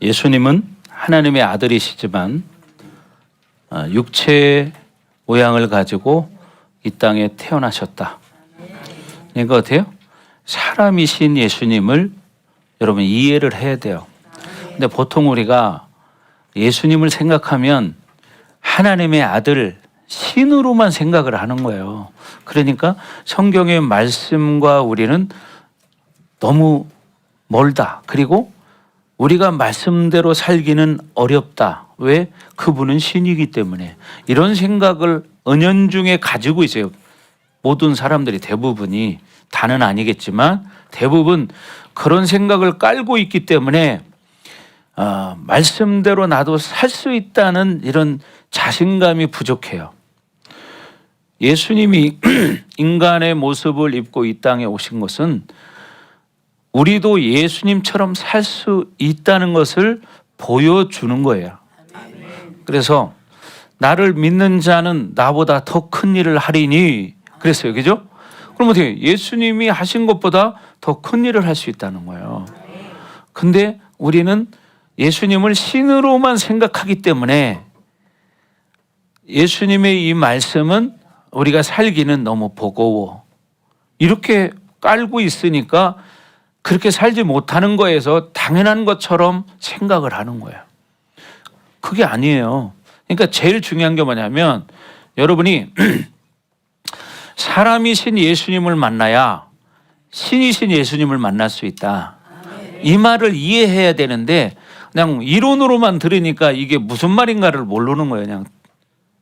예수님은 하나님의 아들이시지만 육체의 모양을 가지고 이 땅에 태어나셨다. 그러니까 어때요? 사람이신 예수님을 여러분 이해를 해야 돼요. 근데 보통 우리가 예수님을 생각하면 하나님의 아들 신으로만 생각을 하는 거예요. 그러니까 성경의 말씀과 우리는 너무 멀다. 그리고 우리가 말씀대로 살기는 어렵다. 왜? 그분은 신이기 때문에. 이런 생각을 은연중에 가지고 있어요. 모든 사람들이 대부분이, 다는 아니겠지만 대부분 그런 생각을 깔고 있기 때문에 말씀대로 나도 살 수 있다는 이런 자신감이 부족해요. 예수님이 인간의 모습을 입고 이 땅에 오신 것은 우리도 예수님처럼 살 수 있다는 것을 보여주는 거예요. 그래서 나를 믿는 자는 나보다 더 큰 일을 하리니 그랬어요. 그죠? 그럼 어떻게 예수님이 하신 것보다 더 큰 일을 할 수 있다는 거예요. 근데 우리는 예수님을 신으로만 생각하기 때문에 예수님의 이 말씀은 우리가 살기는 너무 버거워. 이렇게 깔고 있으니까 그렇게 살지 못하는 거에서 당연한 것처럼 생각을 하는 거예요. 그게 아니에요. 그러니까 제일 중요한 게 뭐냐면 여러분이 사람이신 예수님을 만나야 신이신 예수님을 만날 수 있다. 이 말을 이해해야 되는데 그냥 이론으로만 들으니까 이게 무슨 말인가를 모르는 거예요. 그냥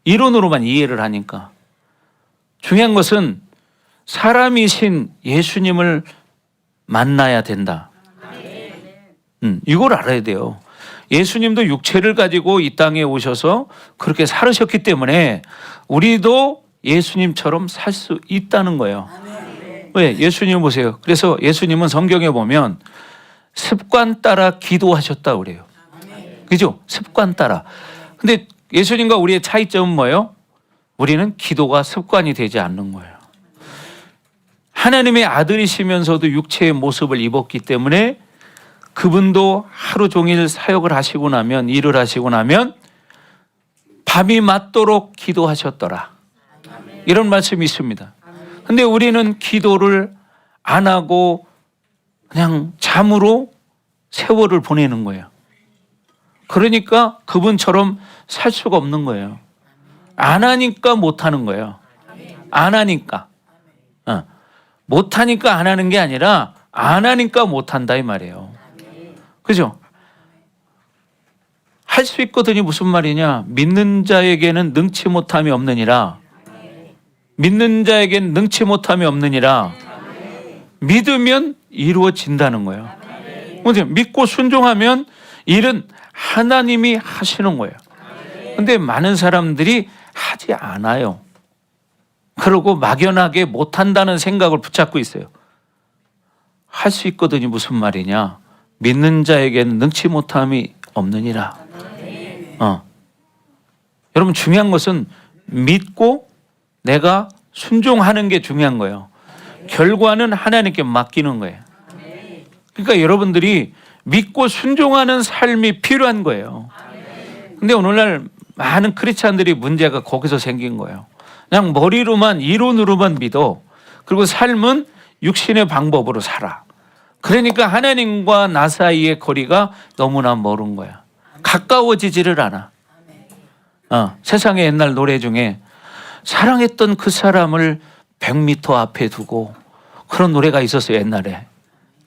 이론으로만 이해를 하니까. 중요한 것은 사람이신 예수님을 만나야 된다. 이걸 알아야 돼요. 예수님도 육체를 가지고 이 땅에 오셔서 그렇게 살으셨기 때문에 우리도 예수님처럼 살 수 있다는 거예요. 왜? 예수님 보세요. 그래서 예수님은 성경에 보면 습관 따라 기도하셨다 그래요. 그죠? 습관 따라. 근데 예수님과 우리의 차이점은 뭐예요? 우리는 기도가 습관이 되지 않는 거예요. 하나님의 아들이시면서도 육체의 모습을 입었기 때문에 그분도 하루 종일 사역을 하시고 나면, 일을 하시고 나면 밤이 맞도록 기도하셨더라. 이런 말씀이 있습니다. 근데 우리는 기도를 안 하고 그냥 잠으로 세월을 보내는 거예요. 그러니까 그분처럼 살 수가 없는 거예요. 안 하니까 못 하는 거예요. 안 하니까. 못 하니까 안 하는 게 아니라 안 하니까 못 한다 이 말이에요. 그죠? 할 수 있거든요. 무슨 말이냐? 믿는 자에게는 능치 못함이 없느니라. 믿는 자에게는 능치 못함이 없느니라. 믿으면 이루어진다는 거예요. 믿고 순종하면 일은 하나님이 하시는 거예요. 근데 많은 사람들이 하지 않아요. 그러고 막연하게 못한다는 생각을 붙잡고 있어요. 할 수 있거든요. 무슨 말이냐? 믿는 자에게는 능치 못함이 없느니라. 여러분 중요한 것은 믿고 내가 순종하는 게 중요한 거예요. 결과는 하나님께 맡기는 거예요. 그러니까 여러분들이 믿고 순종하는 삶이 필요한 거예요. 근데 오늘날 많은 크리스찬들이 문제가 거기서 생긴 거예요. 그냥 머리로만 이론으로만 믿어. 그리고 삶은 육신의 방법으로 살아. 그러니까 하나님과 나 사이의 거리가 너무나 멀은 거야. 가까워지지를 않아. 세상의 옛날 노래 중에 사랑했던 그 사람을 100m 앞에 두고 그런 노래가 있었어요. 옛날에.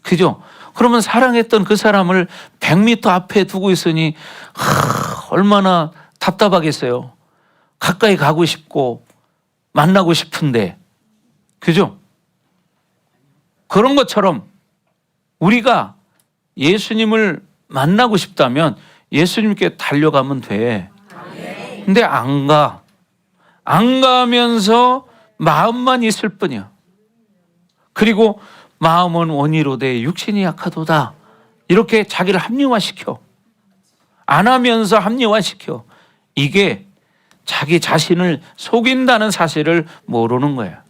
그죠? 그러면 사랑했던 그 사람을 100m 앞에 두고 있으니 얼마나 답답하겠어요. 가까이 가고 싶고 만나고 싶은데. 그죠? 그런 것처럼 우리가 예수님을 만나고 싶다면 예수님께 달려가면 돼. 근데 안 가. 안 가면서 마음만 있을 뿐이야. 그리고 마음은 원이로되 육신이 약하도다. 이렇게 자기를 합리화시켜. 안 하면서 합리화시켜. 이게 자기 자신을 속인다는 사실을 모르는 거야.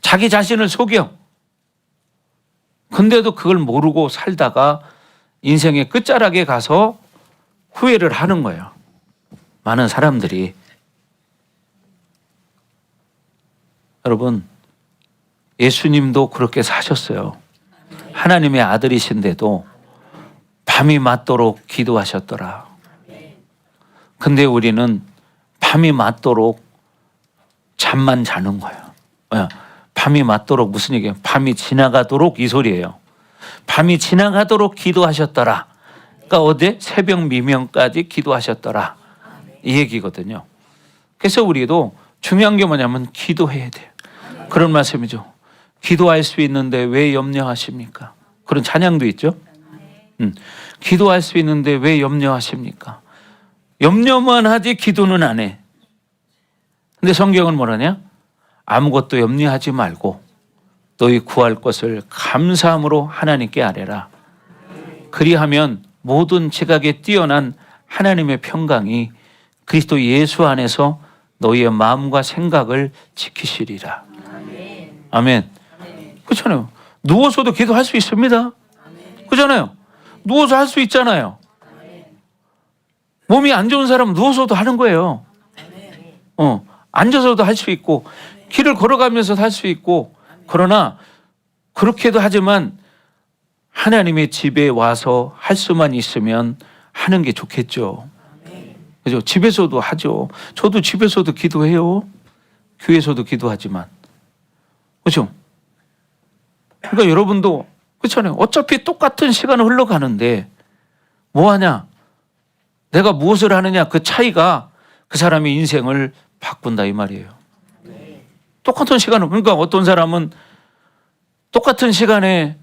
자기 자신을 속여. 근데도 그걸 모르고 살다가 인생의 끝자락에 가서 후회를 하는 거예요. 많은 사람들이. 여러분, 예수님도 그렇게 사셨어요. 하나님의 아들이신데도 밤이 맞도록 기도하셨더라. 근데 우리는 밤이 맞도록 잠만 자는 거예요. 밤이 맞도록 무슨 얘기예요? 밤이 지나가도록 이 소리예요. 밤이 지나가도록 기도하셨더라. 그러니까 어제 새벽 미명까지 기도하셨더라. 이 얘기거든요. 그래서 우리도 중요한 게 뭐냐면 기도해야 돼요. 그런 말씀이죠. 기도할 수 있는데 왜 염려하십니까? 그런 찬양도 있죠. 기도할 수 있는데 왜 염려하십니까? 염려만 하지 기도는 안 해. 근데 성경은 뭐라냐? 아무것도 염려하지 말고 너희 구할 것을 감사함으로 하나님께 아뢰라. 그리하면 모든 지각에 뛰어난 하나님의 평강이 그리스도 예수 안에서 너희의 마음과 생각을 지키시리라. 아멘. 그렇잖아요. 누워서도 기도할 수 있습니다. 그렇잖아요. 누워서 할 수 있잖아요. 몸이 안 좋은 사람은 누워서도 하는 거예요. 앉아서도 할 수 있고 길을 걸어가면서도 할 수 있고, 그러나 그렇게도 하지만 하나님의 집에 와서 할 수만 있으면 하는 게 좋겠죠. 그죠? 집에서도 하죠. 저도 집에서도 기도해요. 교회에서도 기도하지만. 그렇죠? 그러니까 여러분도 그렇잖아요. 어차피 똑같은 시간은 흘러가는데 뭐 하냐? 내가 무엇을 하느냐, 그 차이가 그 사람의 인생을 바꾼다 이 말이에요. 똑같은 시간을, 그러니까 어떤 사람은 똑같은 시간에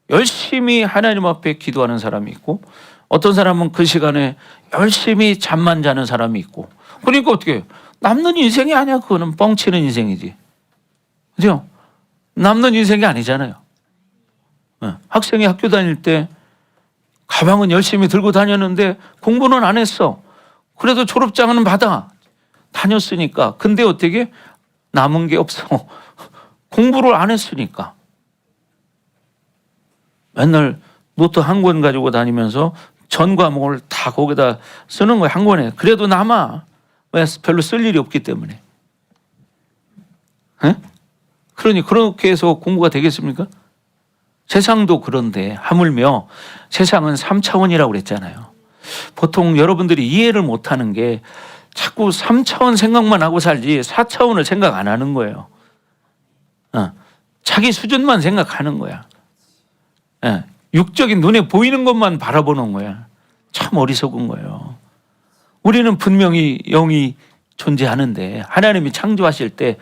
열심히 하나님 앞에 기도하는 사람이 있고, 어떤 사람은 그 시간에 열심히 잠만 자는 사람이 있고. 그러니까 어떻게 해요? 남는 인생이 아니야. 그거는 뻥치는 인생이지. 그죠? 남는 인생이 아니잖아요. 학생이 학교 다닐 때 가방은 열심히 들고 다녔는데 공부는 안 했어. 그래도 졸업장은 받아. 다녔으니까. 근데 어떻게 남은 게 없어. 공부를 안 했으니까. 맨날 노트 한 권 가지고 다니면서 전 과목을 다 거기다 쓰는 거야. 한 권에. 그래도 남아. 왜? 별로 쓸 일이 없기 때문에. 에? 그러니 그렇게 해서 공부가 되겠습니까? 세상도 그런데 하물며 세상은 3차원이라고 그랬잖아요. 보통 여러분들이 이해를 못하는 게 자꾸 3차원 생각만 하고 살지 4차원을 생각 안 하는 거예요. 자기 수준만 생각하는 거야. 육적인 눈에 보이는 것만 바라보는 거야. 참 어리석은 거예요. 우리는 분명히 영이 존재하는데 하나님이 창조하실 때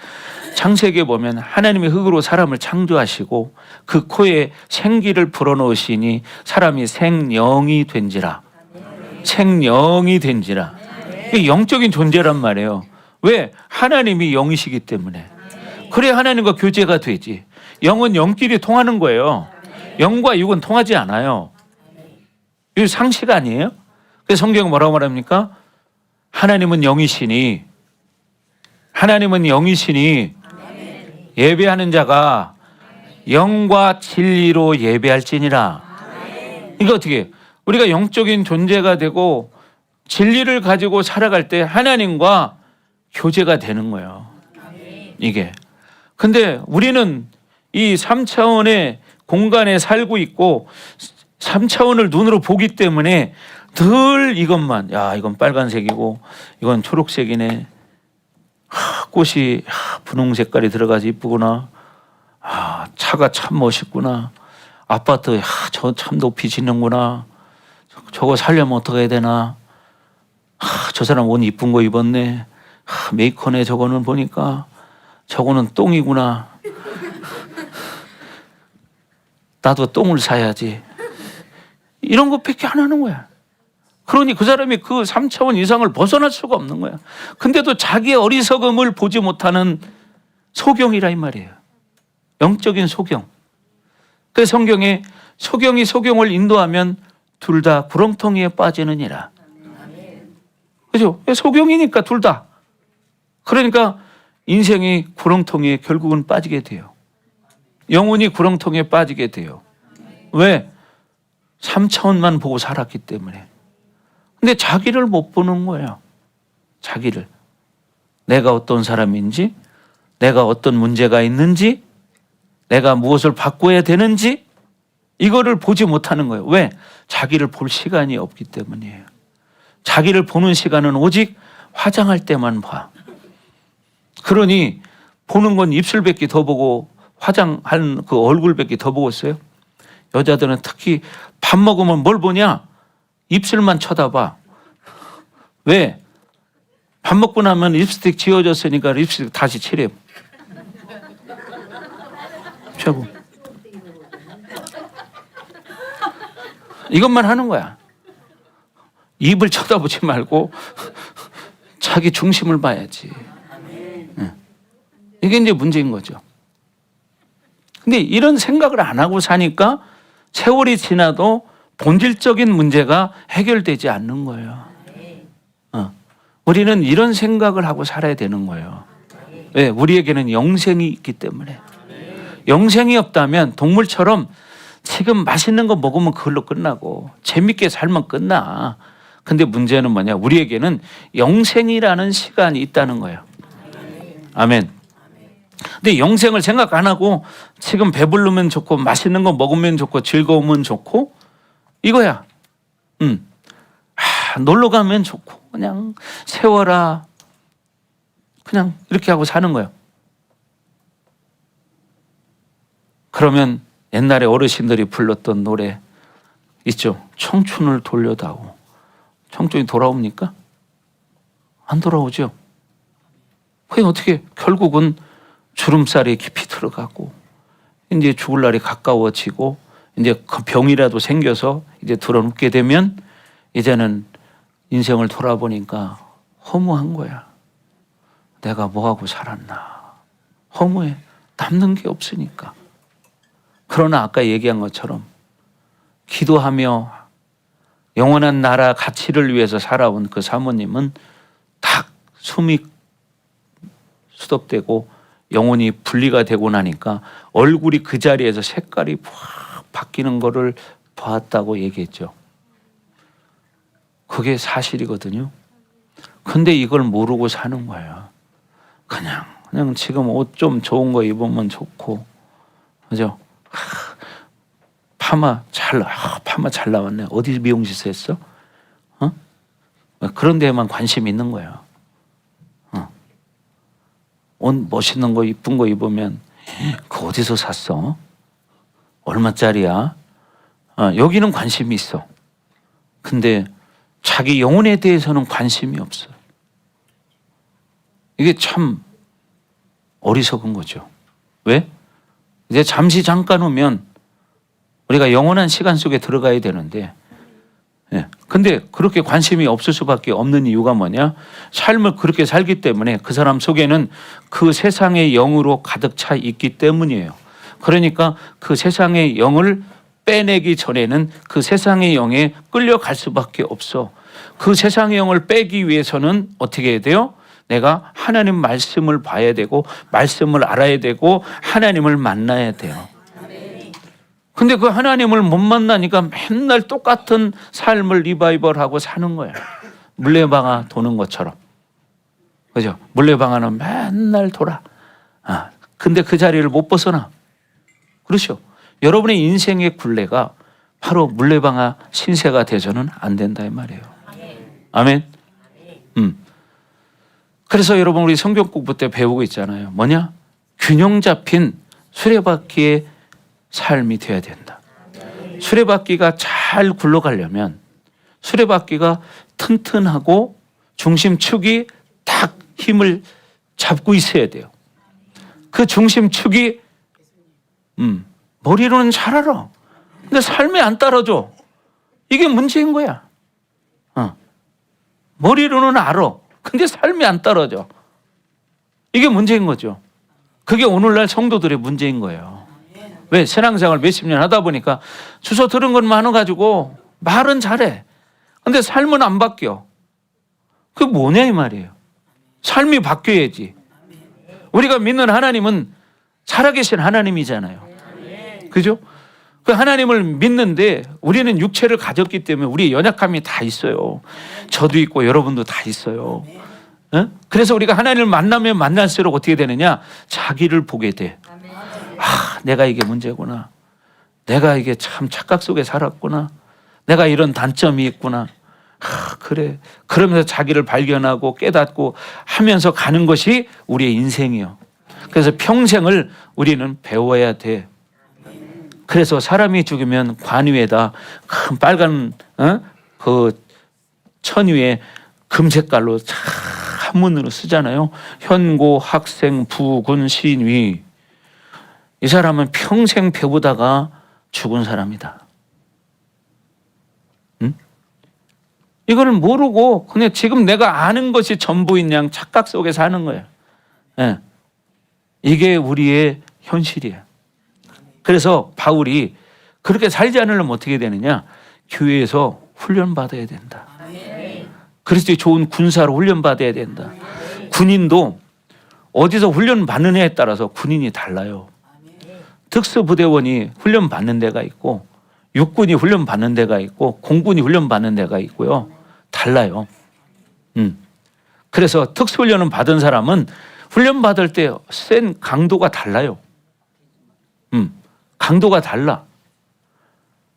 창세기에 보면 하나님이 흙으로 사람을 창조하시고 그 코에 생기를 불어넣으시니 사람이 생영이 된지라. 생영이 된지라. 이게 영적인 존재란 말이에요. 왜? 하나님이 영이시기 때문에. 그래야 하나님과 교제가 되지. 영은 영끼리 통하는 거예요. 영과 육은 통하지 않아요. 이거 상식 아니에요? 그래서 성경은 뭐라고 말합니까? 하나님은 영이시니 예배하는 자가 영과 진리로 예배할지니라. 이거 어떻게? 우리가 영적인 존재가 되고 진리를 가지고 살아갈 때 하나님과 교제가 되는 거예요. 이게. 근데 우리는 이 3차원의 공간에 살고 있고 3차원을 눈으로 보기 때문에 늘 이것만, 야, 이건 빨간색이고 이건 초록색이네. 꽃이 분홍 색깔이 들어가서 이쁘구나. 차가 참 멋있구나. 아파트 저 참 높이 짓는구나. 저거 살려면 어떻게 해야 되나. 저 사람 옷 이쁜 거 입었네. 메이커네. 저거는 보니까 저거는 똥이구나. 나도 똥을 사야지. 이런 것밖에 안 하는 거야. 그러니 그 사람이 그 3차원 이상을 벗어날 수가 없는 거야. 근데도 자기의 어리석음을 보지 못하는 소경이라 이 말이에요. 영적인 소경. 그 성경에 소경이 소경을 인도하면 둘 다 구렁텅이에 빠지느니라. 그죠? 소경이니까 둘 다. 그러니까 인생이 구렁텅이에 결국은 빠지게 돼요. 영혼이 구렁텅이에 빠지게 돼요. 왜? 3차원만 보고 살았기 때문에. 근데 자기를 못 보는 거예요. 자기를. 내가 어떤 사람인지, 내가 어떤 문제가 있는지, 내가 무엇을 바꿔야 되는지 이거를 보지 못하는 거예요. 왜? 자기를 볼 시간이 없기 때문이에요. 자기를 보는 시간은 오직 화장할 때만 봐. 그러니 보는 건 입술밖에 더 보고 화장한 그 얼굴밖에 더 보고 있어요. 여자들은 특히 밥 먹으면 뭘 보냐? 입술만 쳐다봐. 왜? 밥 먹고 나면 립스틱 지워졌으니까 립스틱 다시 칠해. 최고. 이것만 하는 거야. 입을 쳐다보지 말고 자기 중심을 봐야지. 이게 이제 문제인 거죠. 근데 이런 생각을 안 하고 사니까 세월이 지나도 본질적인 문제가 해결되지 않는 거예요. 우리는 이런 생각을 하고 살아야 되는 거예요. 왜? 우리에게는 영생이 있기 때문에. 영생이 없다면 동물처럼 지금 맛있는 거 먹으면 그걸로 끝나고 재밌게 살면 끝나. 근데 문제는 뭐냐? 우리에게는 영생이라는 시간이 있다는 거예요. 아멘. 근데 영생을 생각 안 하고 지금 배부르면 좋고 맛있는 거 먹으면 좋고 즐거우면 좋고 이거야. 놀러 가면 좋고 그냥 세워라. 그냥 이렇게 하고 사는 거예요. 그러면 옛날에 어르신들이 불렀던 노래 있죠. 청춘을 돌려다오. 청춘이 돌아옵니까? 안 돌아오죠. 그게 어떻게 결국은 주름살이 깊이 들어가고 이제 죽을 날이 가까워지고 이제 그 병이라도 생겨서 이제 드러눕게 되면 이제는 인생을 돌아보니까 허무한 거야. 내가 뭐하고 살았나. 허무해. 남는 게 없으니까. 그러나 아까 얘기한 것처럼 기도하며 영원한 나라 가치를 위해서 살아온 그 사모님은 딱 숨이 수덕되고 영혼이 분리가 되고 나니까 얼굴이 그 자리에서 색깔이 확 바뀌는 거를 봤다고 얘기했죠. 그게 사실이거든요. 근데 이걸 모르고 사는 거예요. 그냥 지금 옷 좀 좋은 거 입으면 좋고, 그죠? 파마 잘 나왔네. 어디 미용실에서 했어? 그런 데에만 관심이 있는 거예요. 옷 멋있는 거 이쁜 거 입으면 그 어디서 샀어? 얼마짜리야? 여기는 관심이 있어. 근데 자기 영혼에 대해서는 관심이 없어요. 이게 참 어리석은 거죠. 왜? 이제 잠깐 오면 우리가 영원한 시간 속에 들어가야 되는데, 근데 그렇게 관심이 없을 수밖에 없는 이유가 뭐냐? 삶을 그렇게 살기 때문에 그 사람 속에는 그 세상의 영으로 가득 차 있기 때문이에요. 그러니까 그 세상의 영을 빼내기 전에는 그 세상의 영에 끌려갈 수밖에 없어. 그 세상의 영을 빼기 위해서는 어떻게 해야 돼요? 내가 하나님 말씀을 봐야 되고 말씀을 알아야 되고 하나님을 만나야 돼요. 근데 그 하나님을 못 만나니까 맨날 똑같은 삶을 리바이벌하고 사는 거예요. 물레방아 도는 것처럼. 그죠? 물레방아는 맨날 돌아. 근데 그 자리를 못 벗어나. 그렇죠? 여러분의 인생의 굴레가 바로 물레방아 신세가 돼서는 안 된다 이 말이에요. 아멘. 그래서 여러분 우리 성경 공부 때 배우고 있잖아요. 뭐냐? 균형 잡힌 수레바퀴의 삶이 돼야 된다. 수레바퀴가 잘 굴러가려면 수레바퀴가 튼튼하고 중심축이 딱 힘을 잡고 있어야 돼요. 그 중심축이 머리로는 잘 알아. 근데 삶에 안 따라줘. 이게 문제인 거야. 머리로는 알아. 근데 삶이 안 따라줘. 이게 문제인 거죠. 그게 오늘날 성도들의 문제인 거예요. 왜? 신앙생활 몇십 년 하다 보니까 주소 들은 것만 가지고 말은 잘해. 근데 삶은 안 바뀌어. 그게 뭐냐 이 말이에요. 삶이 바뀌어야지. 우리가 믿는 하나님은 살아계신 하나님이잖아요. 그죠? 그 하나님을 믿는데 우리는 육체를 가졌기 때문에 우리 연약함이 다 있어요. 저도 있고 여러분도 다 있어요. 어? 그래서 우리가 하나님을 만나면 만날수록 어떻게 되느냐? 자기를 보게 돼. 아, 내가 이게 문제구나. 내가 이게 참 착각 속에 살았구나. 내가 이런 단점이 있구나. 아, 그래. 그러면서 자기를 발견하고 깨닫고 하면서 가는 것이 우리의 인생이요. 그래서 평생을 우리는 배워야 돼. 그래서 사람이 죽으면 관 위에다 큰 빨간 그 천 위에 금색깔로 한문으로 쓰잖아요. 현고, 학생, 부군, 신위. 이 사람은 평생 배우다가 죽은 사람이다. 응? 이거를 모르고 그냥 지금 내가 아는 것이 전부인 양 착각 속에 사는 거예요. 예. 이게 우리의 현실이에요. 그래서 바울이 그렇게 살지 않으려면 어떻게 되느냐? 교회에서 훈련받아야 된다. 그리스도의 좋은 군사로 훈련받아야 된다. 군인도 어디서 훈련받느냐에 따라서 군인이 달라요. 특수부대원이 훈련받는 데가 있고 육군이 훈련받는 데가 있고 공군이 훈련받는 데가 있고요. 달라요. 그래서 특수훈련을 받은 사람은 훈련받을 때 센 강도가 달라요. 강도가 달라.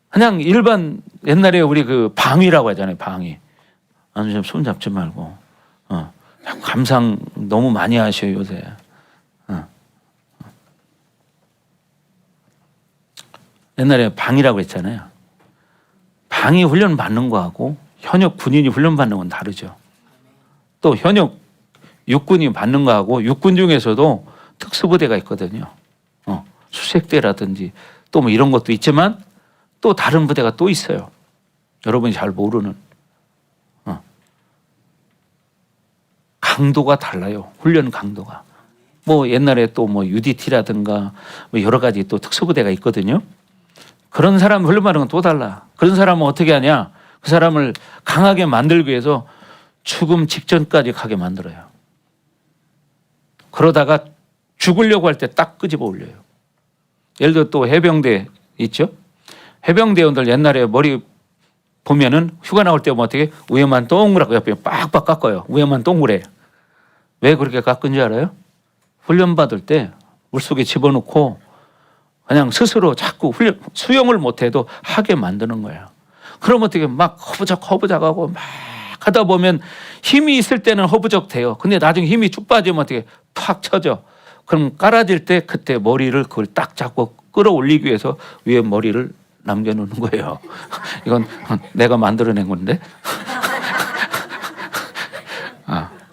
그냥 일반 옛날에 우리 그 방위라고 하잖아요. 방위. 아니 좀 손 잡지 말고. 감상 너무 많이 하셔요 요새. 옛날에 방위라고 했잖아요. 방위 훈련 받는 거하고 현역 군인이 훈련 받는 건 다르죠. 또 현역 육군이 받는 거하고 육군 중에서도 특수부대가 있거든요. 수색대라든지 또 뭐 이런 것도 있지만 또 다른 부대가 또 있어요. 여러분이 잘 모르는. 강도가 달라요. 훈련 강도가. 뭐 옛날에 또 뭐 UDT라든가 뭐 여러 가지 또 특수부대가 있거든요. 그런 사람 훈련받는 건 또 달라. 그런 사람은 어떻게 하냐? 그 사람을 강하게 만들기 위해서 죽음 직전까지 가게 만들어요. 그러다가 죽으려고 할 때 딱 끄집어 올려요. 예를 들어 또 해병대 있죠? 해병대원들 옛날에 머리 보면은 휴가 나올 때 뭐 어떻게 위에만 동그랗고 옆에 빡빡 깎아요. 위에만 동그래. 왜 그렇게 깎은지 알아요? 훈련받을 때 물속에 집어넣고 그냥 스스로 자꾸 수영을 못해도 하게 만드는 거예요. 그럼 어떻게 막 허부적하고 막 하다 보면 힘이 있을 때는 허부적 돼요. 근데 나중에 힘이 쭉 빠지면 어떻게 팍 쳐져. 그럼 깔아질 때 그때 머리를 그걸 딱 잡고 끌어올리기 위해서 위에 머리를 남겨놓는 거예요. 이건 내가 만들어낸 건데.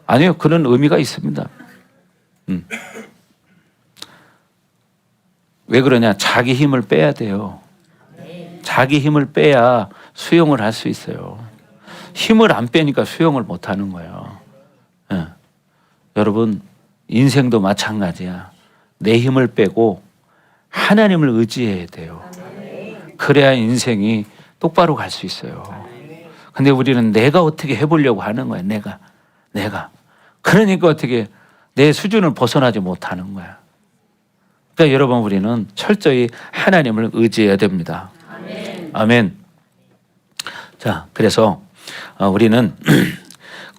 아니요, 그런 의미가 있습니다. 왜 그러냐? 자기 힘을 빼야 돼요. 자기 힘을 빼야 수용을 할 수 있어요. 힘을 안 빼니까 수용을 못 하는 거예요. 여러분, 인생도 마찬가지야. 내 힘을 빼고 하나님을 의지해야 돼요. 그래야 인생이 똑바로 갈 수 있어요. 근데 우리는 내가 어떻게 해보려고 하는 거야. 내가. 그러니까 어떻게 내 수준을 벗어나지 못하는 거야. 그러니까 여러분 우리는 철저히 하나님을 의지해야 됩니다. 아멘. 자, 그래서 우리는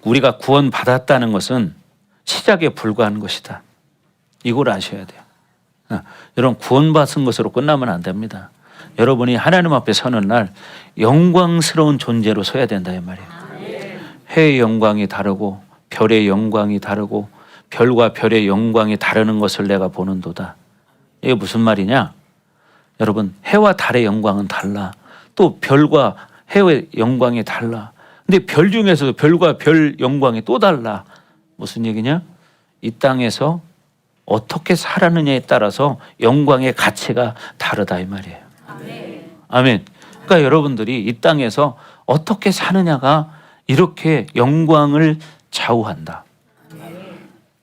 우리가 구원받았다는 것은 시작에 불과한 것이다. 이걸 아셔야 돼요. 여러분 구원받은 것으로 끝나면 안 됩니다. 여러분이 하나님 앞에 서는 날 영광스러운 존재로 서야 된다 이 말이에요. 해의 영광이 다르고 별의 영광이 다르고 별과 별의 영광이 다르는 것을 내가 보는도다. 이게 무슨 말이냐? 여러분 해와 달의 영광은 달라. 또 별과 해의 영광이 달라. 근데 별 중에서도 별과 별 영광이 또 달라. 무슨 얘기냐? 이 땅에서 어떻게 살았느냐에 따라서 영광의 가치가 다르다 이 말이에요. 아멘. 그러니까 여러분들이 이 땅에서 어떻게 사느냐가 이렇게 영광을 좌우한다.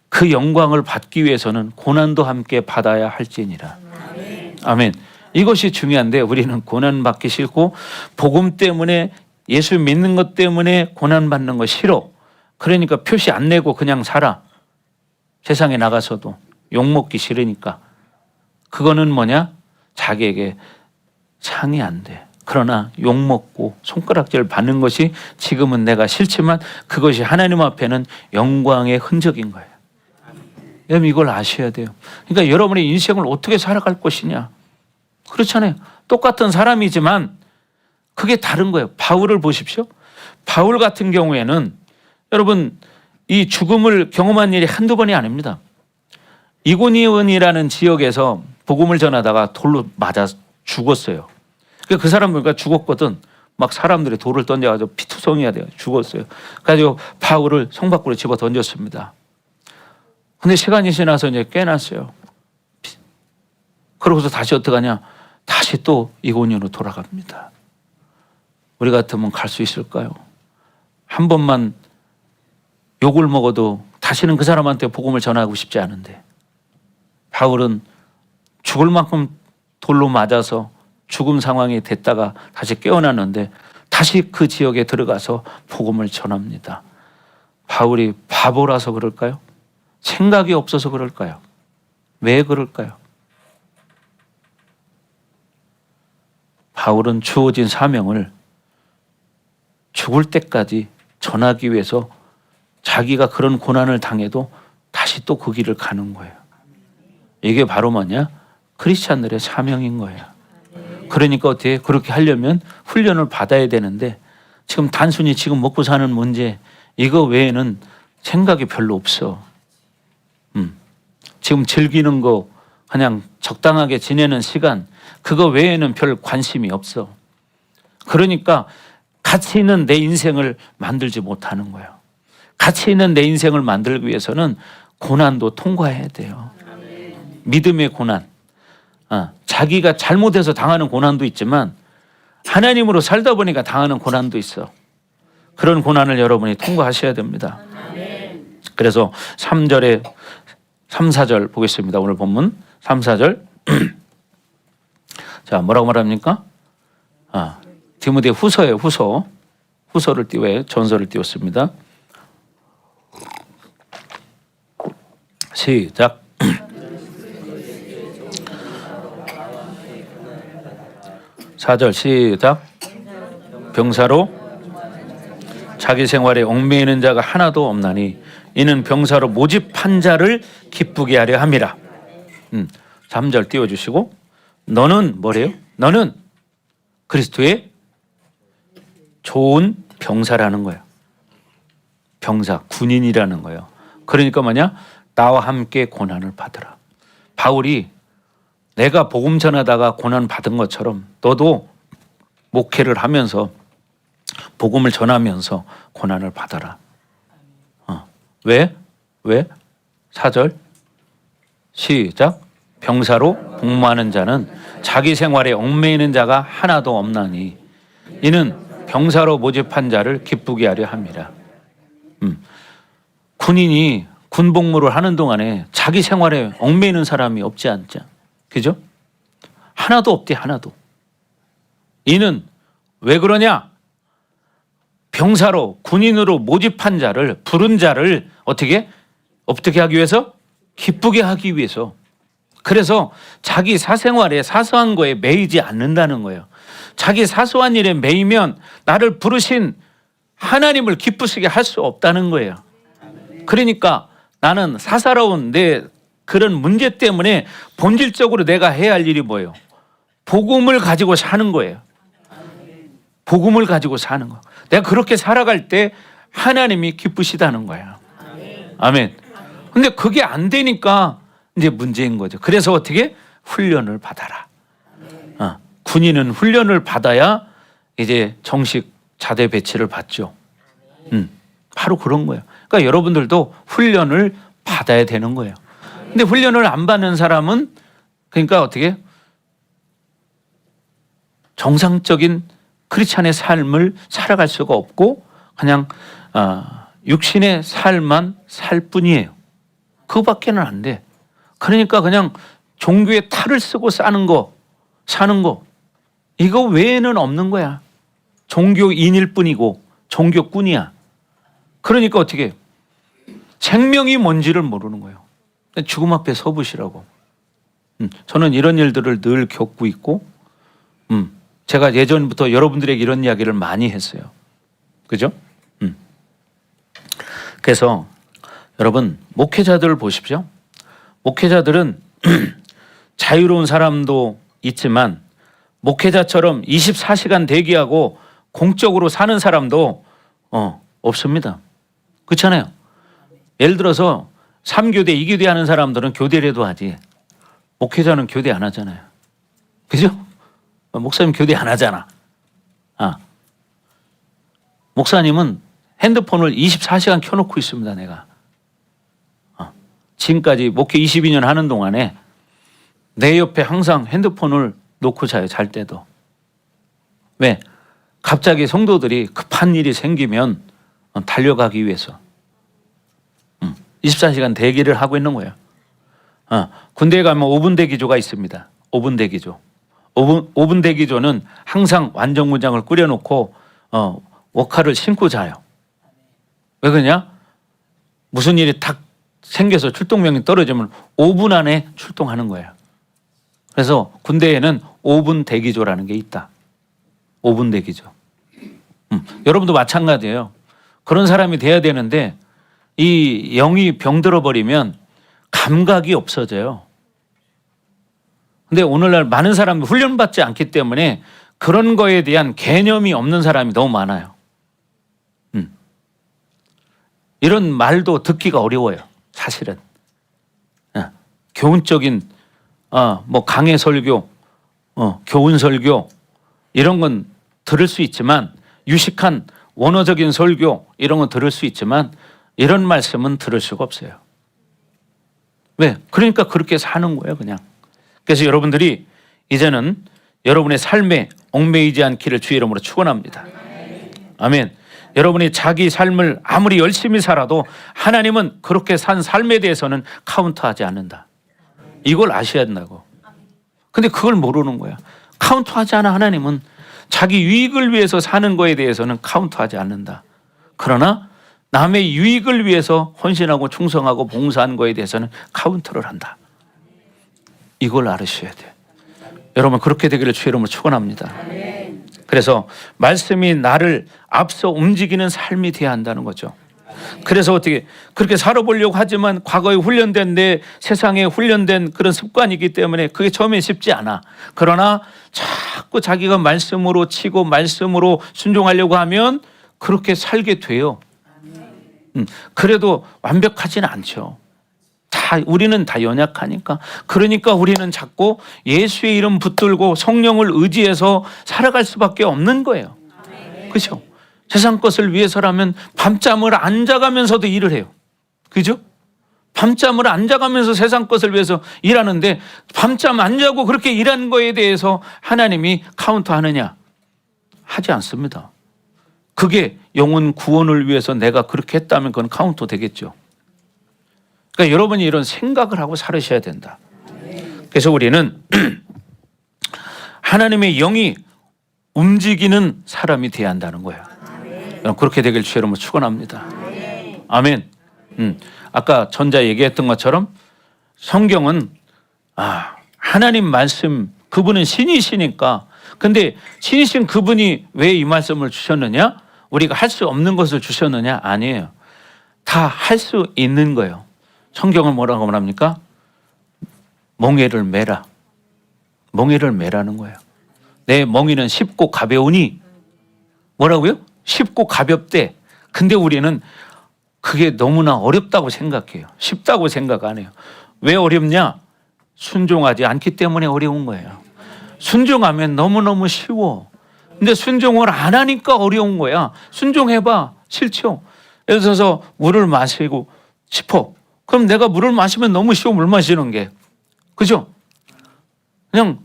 그 영광을 받기 위해서는 고난도 함께 받아야 할지니라. 아멘. 이것이 중요한데 우리는 고난 받기 싫고 복음 때문에 예수 믿는 것 때문에 고난 받는 거 싫어. 그러니까 표시 안 내고 그냥 살아. 세상에 나가서도 욕먹기 싫으니까. 그거는 뭐냐? 자기에게 상이 안 돼. 그러나 욕먹고 손가락질 받는 것이 지금은 내가 싫지만 그것이 하나님 앞에는 영광의 흔적인 거예요. 여러분 이걸 아셔야 돼요. 그러니까 여러분의 인생을 어떻게 살아갈 것이냐. 그렇잖아요. 똑같은 사람이지만 그게 다른 거예요. 바울을 보십시오. 바울 같은 경우에는 여러분 이 죽음을 경험한 일이 한두 번이 아닙니다. 이고니온이라는 지역에서 복음을 전하다가 돌로 맞아 죽었어요. 그 사람 보니까 죽었거든. 막 사람들이 돌을 던져가지고 피투성이가 돼요. 죽었어요. 그래가지고 바울을 성 밖으로 집어 던졌습니다. 근데 시간이 지나서 이제 깨났어요. 그러고서 다시 어떡하냐? 다시 또 이고니온으로 돌아갑니다. 우리 같으면 갈 수 있을까요? 한 번만 욕을 먹어도 다시는 그 사람한테 복음을 전하고 싶지 않은데 바울은 죽을 만큼 돌로 맞아서 죽음 상황이 됐다가 다시 깨어났는데 다시 그 지역에 들어가서 복음을 전합니다. 바울이 바보라서 그럴까요? 생각이 없어서 그럴까요? 왜 그럴까요? 바울은 주어진 사명을 죽을 때까지 전하기 위해서 자기가 그런 고난을 당해도 다시 또 그 길을 가는 거예요. 이게 바로 뭐냐? 크리스찬들의 사명인 거예요. 그러니까 어떻게 그렇게 하려면 훈련을 받아야 되는데 지금 단순히 지금 먹고 사는 문제 이거 외에는 생각이 별로 없어. 지금 즐기는 거 그냥 적당하게 지내는 시간 그거 외에는 별 관심이 없어. 그러니까 가치 있는 내 인생을 만들지 못하는 거예요. 가치 있는 내 인생을 만들기 위해서는 고난도 통과해야 돼요. 믿음의 고난. 자기가 잘못해서 당하는 고난도 있지만 하나님으로 살다 보니까 당하는 고난도 있어. 그런 고난을 여러분이 통과하셔야 됩니다. 그래서 3절에 3, 4절 보겠습니다. 오늘 본문 3, 4절. 자, 뭐라고 말합니까? 디모데 후서예요. 후서를 띄워요. 전서를 띄웠습니다. 시작. 4절 시작. 병사로 자기 생활에 얽매이는 자가 하나도 없나니 이는 병사로 모집한 자를 기쁘게 하려 함이라. 3절 띄워주시고 너는 뭐래요? 너는 그리스도의 좋은 병사라는 거예요. 병사, 군인이라는 거예요. 그러니까 뭐냐? 나와 함께 고난을 받으라. 바울이 내가 복음 전하다가 고난 받은 것처럼 너도 목회를 하면서 복음을 전하면서 고난을 받아라. 왜? 4절 시작. 병사로 복무하는 자는 자기 생활에 얽매이는 자가 하나도 없나니 이는 병사로 모집한 자를 기쁘게 하려 함이라. 군인이 군복무를 하는 동안에 자기 생활에 얽매이는 사람이 없지 않죠. 그죠? 하나도 없대. 하나도. 이는 왜 그러냐? 병사로 군인으로 모집한 자를 부른 자를 어떻게 하기 위해서? 기쁘게 하기 위해서. 그래서 자기 사생활에 사소한 거에 매이지 않는다는 거예요. 자기 사소한 일에 매이면 나를 부르신 하나님을 기쁘시게 할 수 없다는 거예요. 그러니까 나는 사사로운 내 그런 문제 때문에 본질적으로 내가 해야 할 일이 뭐예요? 복음을 가지고 사는 거예요. 복음을 가지고 사는 거. 내가 그렇게 살아갈 때 하나님이 기쁘시다는 거야. 아멘. 근데 그게 안 되니까 이제 문제인 거죠. 그래서 어떻게? 훈련을 받아라. 군인은 훈련을 받아야 이제 정식 자대 배치를 받죠. 바로 그런 거예요. 그러니까 여러분들도 훈련을 받아야 되는 거예요. 근데 훈련을 안 받는 사람은 그러니까 어떻게? 정상적인 크리스찬의 삶을 살아갈 수가 없고 그냥 육신의 삶만 살 뿐이에요. 그거밖에는 안 돼. 그러니까 그냥 종교의 탈을 쓰고 사는 거 이거 외에는 없는 거야. 종교인일 뿐이고 종교꾼이야. 그러니까 어떻게? 생명이 뭔지를 모르는 거예요. 죽음 앞에 서보시라고. 저는 이런 일들을 늘 겪고 있고 제가 예전부터 여러분들에게 이런 이야기를 많이 했어요. 그죠? 그래서 여러분 목회자들을 보십시오. 목회자들은 자유로운 사람도 있지만 목회자처럼 24시간 대기하고 공적으로 사는 사람도 없습니다. 그렇잖아요. 예를 들어서 3교대, 2교대 하는 사람들은 교대라도 하지. 목회자는 교대 안 하잖아요. 그죠? 목사님 교대 안 하잖아. 목사님은 핸드폰을 24시간 켜놓고 있습니다. 내가. 지금까지 목회 22년 하는 동안에 내 옆에 항상 핸드폰을 놓고 자요. 잘 때도. 왜? 갑자기 성도들이 급한 일이 생기면 달려가기 위해서 24시간 대기를 하고 있는 거예요. 군대에 가면 5분 대기조가 있습니다. 5분 대기조. 5분 대기조는 항상 완전군장을 꾸려놓고 워카를 신고 자요. 왜 그러냐? 무슨 일이 딱 생겨서 출동명이 떨어지면 5분 안에 출동하는 거예요. 그래서 군대에는 5분 대기조라는 게 있다. 5분 대기조. 여러분도 마찬가지예요. 그런 사람이 돼야 되는데 이 영이 병들어 버리면 감각이 없어져요. 근데 오늘날 많은 사람이 훈련받지 않기 때문에 그런 거에 대한 개념이 없는 사람이 너무 많아요. 이런 말도 듣기가 어려워요. 사실은. 교훈적인 뭐 강해 설교, 교훈 설교 이런 건 들을 수 있지만 유식한 원어적인 설교 이런 건 들을 수 있지만 이런 말씀은 들을 수가 없어요. 왜? 그러니까 그렇게 사는 거예요, 그냥. 그래서 여러분들이 이제는 여러분의 삶에 얽매이지 않기를 주의 이름으로 축원합니다. 아멘. 여러분이 자기 삶을 아무리 열심히 살아도 하나님은 그렇게 산 삶에 대해서는 카운트하지 않는다. 이걸 아셔야 된다고. 근데 그걸 모르는 거야. 카운트하지 않아. 하나님은 자기 유익을 위해서 사는 거에 대해서는 카운트하지 않는다. 그러나 남의 유익을 위해서 헌신하고 충성하고 봉사하는 거에 대해서는 카운트를 한다. 이걸 알으셔야 돼. 여러분 그렇게 되기를 주의 이름으로 축원합니다. 그래서 말씀이 나를 앞서 움직이는 삶이 돼야 한다는 거죠. 그래서 어떻게 그렇게 살아보려고 하지만 과거에 훈련된 내 세상에 훈련된 그런 습관이기 때문에 그게 처음에 쉽지 않아. 그러나 자꾸 자기가 말씀으로 치고 말씀으로 순종하려고 하면 그렇게 살게 돼요. 그래도 완벽하지는 않죠. 우리는 다 연약하니까. 그러니까 우리는 자꾸 예수의 이름 붙들고 성령을 의지해서 살아갈 수밖에 없는 거예요. 그렇죠? 세상 것을 위해서라면 밤잠을 안 자가면서도 일을 해요. 그죠? 밤잠을 안 자가면서 세상 것을 위해서 일하는데 밤잠 안 자고 그렇게 일하는 거에 대해서 하나님이 카운트하느냐? 하지 않습니다. 그게 영혼 구원을 위해서 내가 그렇게 했다면 그건 카운트 되겠죠. 그러니까 여러분이 이런 생각을 하고 살으셔야 된다. 그래서 우리는 하나님의 영이 움직이는 사람이 되어야 한다는 거예요. 그렇게 되길 주의 이름으로 축원합니다. 아멘. 아까 전자 얘기했던 것처럼 성경은 하나님 말씀 그분은 신이시니까. 근데 신이신 그분이 왜 이 말씀을 주셨느냐? 우리가 할 수 없는 것을 주셨느냐? 아니에요. 다 할 수 있는 거예요. 성경은 뭐라고 말합니까? 멍에를 매라. 멍에를 매라는 거예요. 내 멍에는 쉽고 가벼우니 뭐라고요? 쉽고 가볍대. 근데 우리는 그게 너무나 어렵다고 생각해요. 쉽다고 생각 안 해요. 왜 어렵냐? 순종하지 않기 때문에 어려운 거예요. 순종하면 너무너무 쉬워. 근데 순종을 안 하니까 어려운 거야. 순종해봐. 싫죠? 예를 들어서 물을 마시고 싶어. 그럼 내가 물을 마시면 너무 쉬워. 물 마시는 게. 그죠? 그냥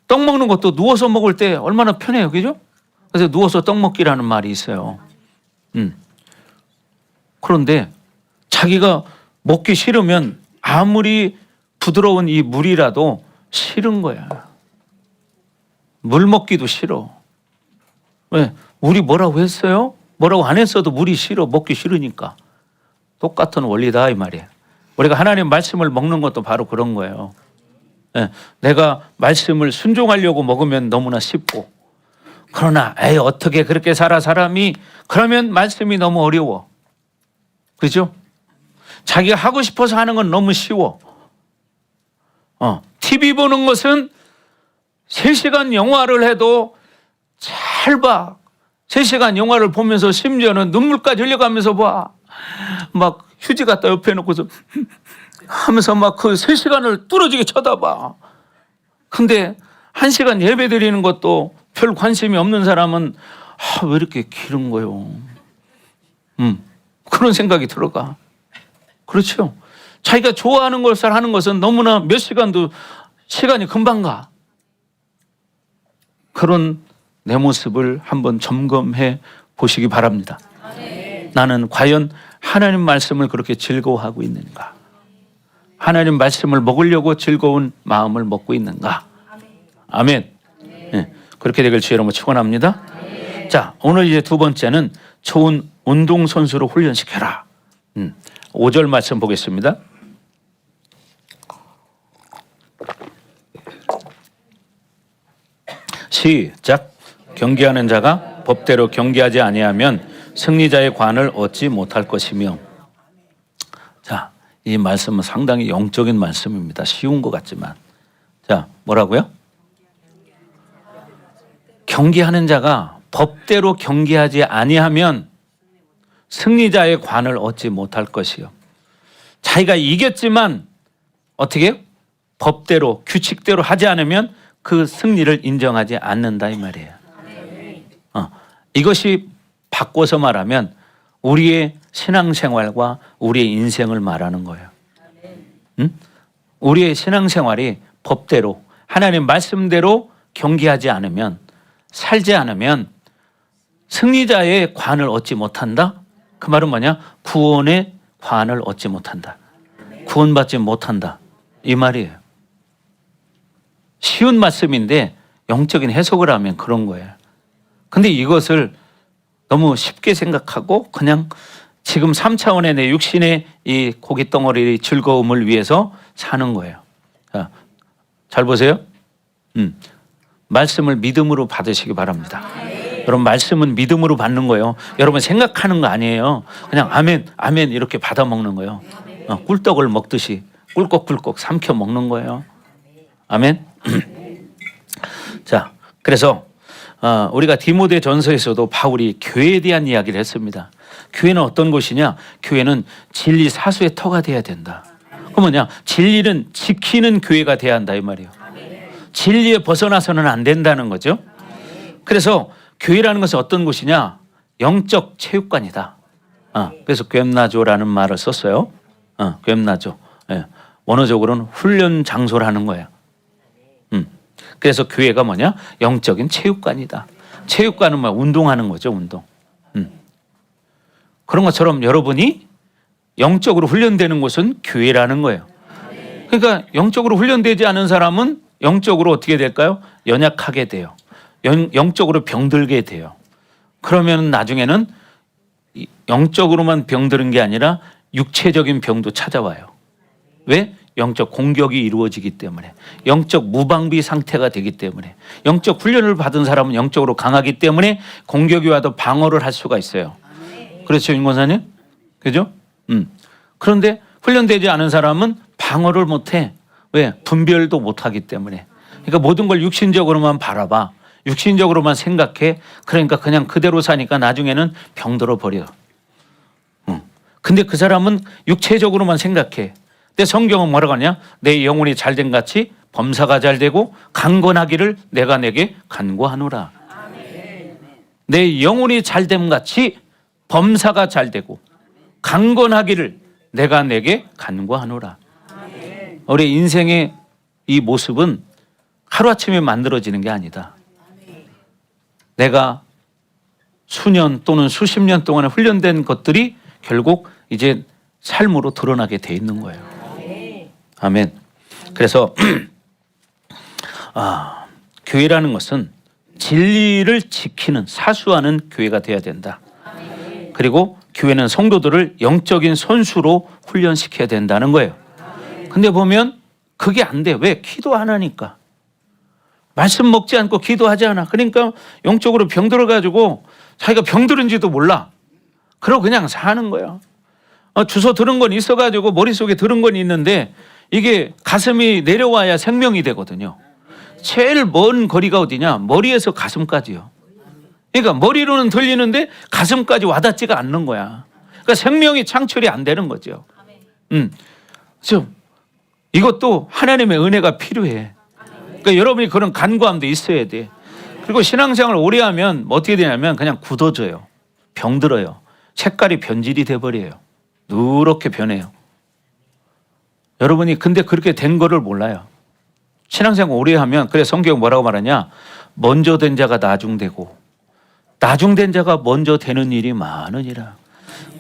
떡 먹는 것도 누워서 먹을 때 얼마나 편해요. 그죠? 그래서 누워서 떡 먹기라는 말이 있어요. 그런데 자기가 먹기 싫으면 아무리 부드러운 이 물이라도 싫은 거야. 물 먹기도 싫어. 왜? 우리 뭐라고 했어요? 뭐라고 안 했어도 물이 싫어. 먹기 싫으니까. 똑같은 원리다 이 말이에요. 우리가 하나님 말씀을 먹는 것도 바로 그런 거예요. 예, 내가 말씀을 순종하려고 먹으면 너무나 쉽고, 그러나 에이 어떻게 그렇게 살아 사람이, 그러면 말씀이 너무 어려워. 그죠? 자기가 하고 싶어서 하는 건 너무 쉬워. TV 보는 것은 3시간 영화를 해도 잘 봐. 3시간 영화를 보면서 심지어는 눈물까지 흘려가면서 봐. 막 휴지 갖다 옆에 놓고서 하면서 막 그 3시간을 뚫어지게 쳐다봐. 근데 1시간 예배 드리는 것도 별 관심이 없는 사람은 왜 이렇게 길은 거요? 그런 생각이 들어가. 그렇죠? 자기가 좋아하는 것을 하는 것은 너무나 몇 시간도 시간이 금방 가. 그런 내 모습을 한번 점검해 보시기 바랍니다. 나는 과연 하나님 말씀을 그렇게 즐거워하고 있는가? 하나님 말씀을 먹으려고 즐거운 마음을 먹고 있는가? 아멘. 네, 그렇게 되길 주의 이름으로 축원합니다. 자, 오늘 이제 두 번째는 좋은 운동선수로 훈련시켜라. 5절 말씀 보겠습니다. 시작. 경기하는 자가 법대로 경기하지 아니하면 승리자의 관을 얻지 못할 것이며. 자, 이 말씀은 상당히 영적인 말씀입니다. 쉬운 것 같지만. 자, 뭐라고요? 경기하는 자가 법대로 경기하지 아니하면 승리자의 관을 얻지 못할 것이요. 자기가 이겼지만 어떻게? 법대로 규칙대로 하지 않으면 그 승리를 인정하지 않는다 이 말이에요. 이것이 바꿔서 말하면 우리의 신앙생활과 우리의 인생을 말하는 거예요. 우리의 신앙생활이 법대로 하나님 말씀대로 경기하지 않으면, 살지 않으면 승리자의 관을 얻지 못한다. 그 말은 뭐냐? 구원의 관을 얻지 못한다. 구원받지 못한다 이 말이에요. 쉬운 말씀인데 영적인 해석을 하면 그런 거예요. 근데 이것을 너무 쉽게 생각하고 그냥 지금 3차원의 내 육신의 이 고기 덩어리의 즐거움을 위해서 사는 거예요. 자, 잘 보세요. 말씀을 믿음으로 받으시기 바랍니다. 여러분, 말씀은 믿음으로 받는 거예요. 여러분 생각하는 거 아니에요. 그냥 아멘, 아멘 이렇게 받아 먹는 거예요. 꿀떡을 먹듯이 꿀꺽꿀꺽 삼켜 먹는 거예요. 아멘. 자, 그래서 우리가 디모데 전서에서도 바울이 교회에 대한 이야기를 했습니다. 교회는 어떤 곳이냐? 교회는 진리 사수의 터가 돼야 된다. 그 뭐냐? 진리는 지키는 교회가 돼야 한다 이 말이에요. 진리에 벗어나서는 안 된다는 거죠. 그래서 교회라는 것은 어떤 곳이냐? 영적 체육관이다. 그래서 괸나조라는 말을 썼어요. 괸나조. 예. 원어적으로는 훈련 장소라는 거예요. 그래서 교회가 뭐냐? 영적인 체육관이다. 체육관은 뭐 운동하는 거죠, 운동. 그런 것처럼 여러분이 영적으로 훈련되는 곳은 교회라는 거예요. 그러니까 영적으로 훈련되지 않은 사람은 영적으로 어떻게 될까요? 연약하게 돼요. 영적으로 병들게 돼요. 그러면 나중에는 영적으로만 병드는 게 아니라 육체적인 병도 찾아와요. 왜? 영적 공격이 이루어지기 때문에, 영적 무방비 상태가 되기 때문에, 영적 훈련을 받은 사람은 영적으로 강하기 때문에 공격이 와도 방어를 할 수가 있어요. 그렇죠, 윤 권사님? 그죠? 그런데 훈련되지 않은 사람은 방어를 못해. 왜? 분별도 못하기 때문에. 그러니까 모든 걸 육신적으로만 바라봐. 육신적으로만 생각해. 그러니까 그냥 그대로 사니까 나중에는 병들어 버려. 근데 그 사람은 육체적으로만 생각해. 근데 성경은 뭐라고 하냐? 내 영혼이 잘된 같이 범사가 잘되고 강건하기를 내가 내게 간구하노라. 내 영혼이 잘됨 같이 범사가 잘되고 강건하기를 내가 내게 간구하노라. 우리 인생의 이 모습은 하루아침에 만들어지는 게 아니다. 내가 수년 또는 수십 년 동안에 훈련된 것들이 결국 이제 삶으로 드러나게 돼 있는 거예요. 아멘. 그래서 교회라는 것은 진리를 지키는, 사수하는 교회가 돼야 된다. 그리고 교회는 성도들을 영적인 선수로 훈련시켜야 된다는 거예요. 근데 보면 그게 안 돼. 왜? 기도 안 하니까. 말씀 먹지 않고 기도하지 않아. 그러니까 영적으로 병들어가지고 자기가 병들은지도 몰라. 그러고 그냥 사는 거야. 주워 들은 건 있어가지고 머릿속에 들은 건 있는데 이게 가슴이 내려와야 생명이 되거든요. 제일 먼 거리가 어디냐? 머리에서 가슴까지요. 그러니까 머리로는 들리는데 가슴까지 와닿지가 않는 거야. 그러니까 생명이 창출이 안 되는 거죠. 이것도 하나님의 은혜가 필요해. 그러니까 여러분이 그런 간구함도 있어야 돼. 그리고 신앙생활을 오래 하면 어떻게 되냐면 그냥 굳어져요. 병들어요. 색깔이 변질이 돼버려요. 누렇게 변해요. 여러분이 근데 그렇게 된 거를 몰라요. 신앙생활 오래 하면 그래 성경이 뭐라고 말하냐? 먼저 된 자가 나중되고 나중된 자가 먼저 되는 일이 많으니라.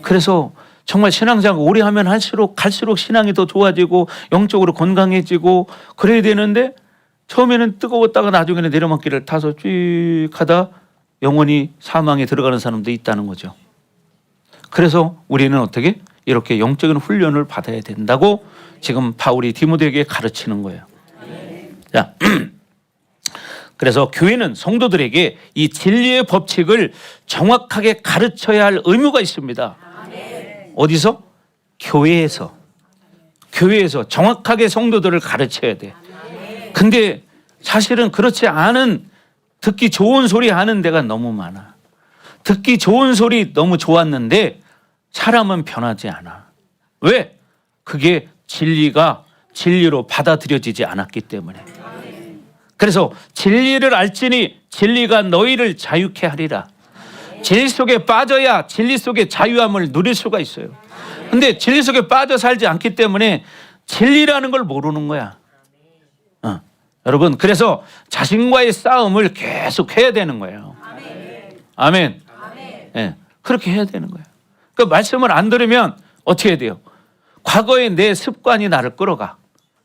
그래서 정말 신앙생활 오래 하면 할수록 갈수록 신앙이 더 좋아지고 영적으로 건강해지고 그래야 되는데 처음에는 뜨거웠다가 나중에는 내려막길을 타서 쭉 하다 영원히 사망에 들어가는 사람도 있다는 거죠. 그래서 우리는 어떻게 이렇게 영적인 훈련을 받아야 된다고 지금 바울이 디모데에게 가르치는 거예요. 자, 그래서 교회는 성도들에게 이 진리의 법칙을 정확하게 가르쳐야 할 의무가 있습니다. 어디서? 교회에서 정확하게 성도들을 가르쳐야 돼. 근데 사실은 그렇지 않은 듣기 좋은 소리 하는 데가 너무 많아. 듣기 좋은 소리 너무 좋았는데 사람은 변하지 않아. 왜? 그게 진리가 진리로 받아들여지지 않았기 때문에. 그래서 진리를 알지니 진리가 너희를 자유케 하리라. 진리 속에 빠져야 진리 속의 자유함을 누릴 수가 있어요. 근데 진리 속에 빠져 살지 않기 때문에 진리라는 걸 모르는 거야. 여러분, 그래서 자신과의 싸움을 계속 해야 되는 거예요. 아멘. 네, 그렇게 해야 되는 거예요. 그 말씀을 안 들으면 어떻게 해야 돼요? 과거의 내 습관이 나를 끌어가.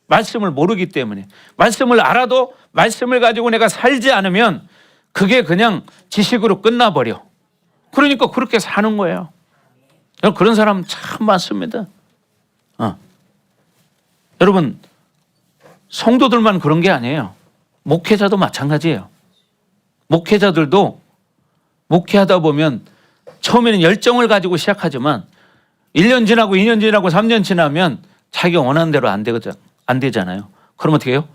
말씀을 모르기 때문에. 말씀을 알아도 말씀을 가지고 내가 살지 않으면 그게 그냥 지식으로 끝나버려. 그러니까 그렇게 사는 거예요. 그런 사람 참 많습니다. 여러분, 성도들만 그런 게 아니에요. 목회자도 마찬가지예요. 목회자들도 목회하다 보면 처음에는 열정을 가지고 시작하지만 1년 지나고 2년 지나고 3년 지나면 자기가 원하는 대로 안 되잖아요. 그럼 어떻게 해요?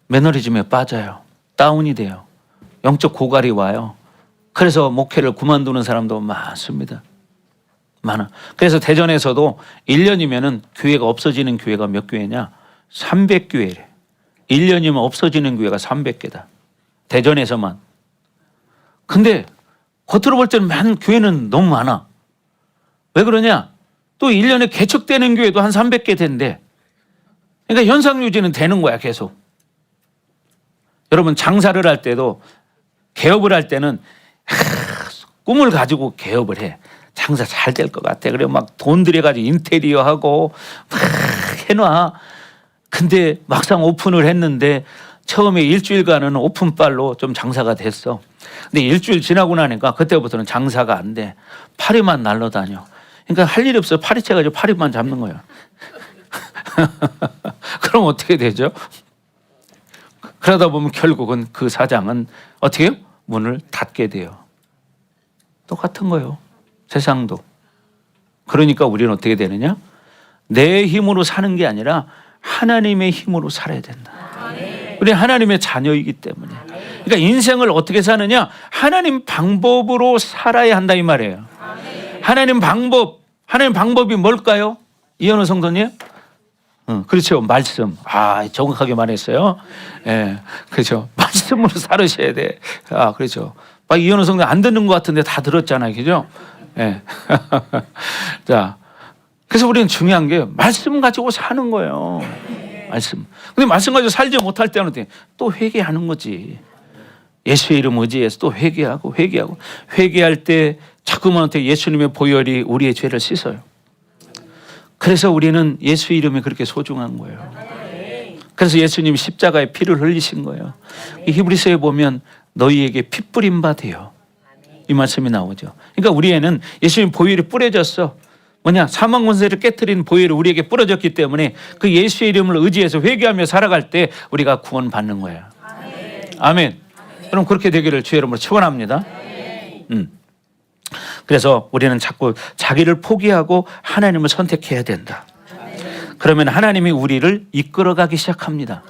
매너리즘에 빠져요. 다운이 돼요. 영적 고갈이 와요. 그래서 목회를 그만두는 사람도 많습니다. 많아. 그래서 대전에서도 1년이면은 교회가 없어지는 교회가 몇 교회냐? 300교회래. 1년이면 없어지는 교회가 300개다. 대전에서만. 근데 겉으로 볼 때는 많은 교회는 너무 많아. 왜 그러냐? 또 1년에 개척되는 교회도 한 300개 된대. 그러니까 현상 유지는 되는 거야, 계속. 여러분, 장사를 할 때도 개업을 할 때는 꿈을 가지고 개업을 해. 장사 잘 될 것 같아. 그래 막 돈 들여가지고 인테리어 하고 막 해놔. 근데 막상 오픈을 했는데 처음에 일주일간은 오픈빨로 좀 장사가 됐어. 근데 일주일 지나고 나니까 그때부터는 장사가 안 돼. 파리만 날라다녀. 그러니까 할 일이 없어. 파리채 가지고 파리만 잡는 거야. 그럼 어떻게 되죠? 그러다 보면 결국은 그 사장은 어떻게 해요? 문을 닫게 돼요. 똑같은 거예요. 세상도. 그러니까 우리는 어떻게 되느냐? 내 힘으로 사는 게 아니라 하나님의 힘으로 살아야 된다. 우리 하나님의 자녀이기 때문에. 그러니까 인생을 어떻게 사느냐? 하나님 방법으로 살아야 한다 이 말이에요. 하나님 방법이 뭘까요? 이현우 성도님? 그렇죠. 말씀. 정확하게 말했어요. 예, 그렇죠. 말씀으로 살으셔야 돼. 그렇죠. 이현우 성도 안 듣는 것 같은데 다 들었잖아요. 그죠? 예. 자, 그래서 우리는 중요한 게 말씀 가지고 사는 거예요. 말씀. 근데 말씀 가지고 살지 못할 때는 또 회개하는 거지. 예수의 이름 의지해서 또 회개하고 회개할 때 자꾸만 어떻게 예수님의 보혈이 우리의 죄를 씻어요. 그래서 우리는 예수 이름이 그렇게 소중한 거예요. 그래서 예수님이 십자가에 피를 흘리신 거예요. 히브리서에 보면 너희에게 피 뿌린 바 되어 이 말씀이 나오죠. 그러니까 우리에는 예수님 보혈이 뿌려졌어. 뭐냐? 사망 권세를 깨트린 보혈이 우리에게 뿌려졌기 때문에 그 예수의 이름을 의지해서 회개하며 살아갈 때 우리가 구원받는 거예요. 아멘. 그럼 그렇게 되기를 주의 이름으로 축원합니다. 그래서 우리는 자꾸 자기를 포기하고 하나님을 선택해야 된다. 그러면 하나님이 우리를 이끌어가기 시작합니다.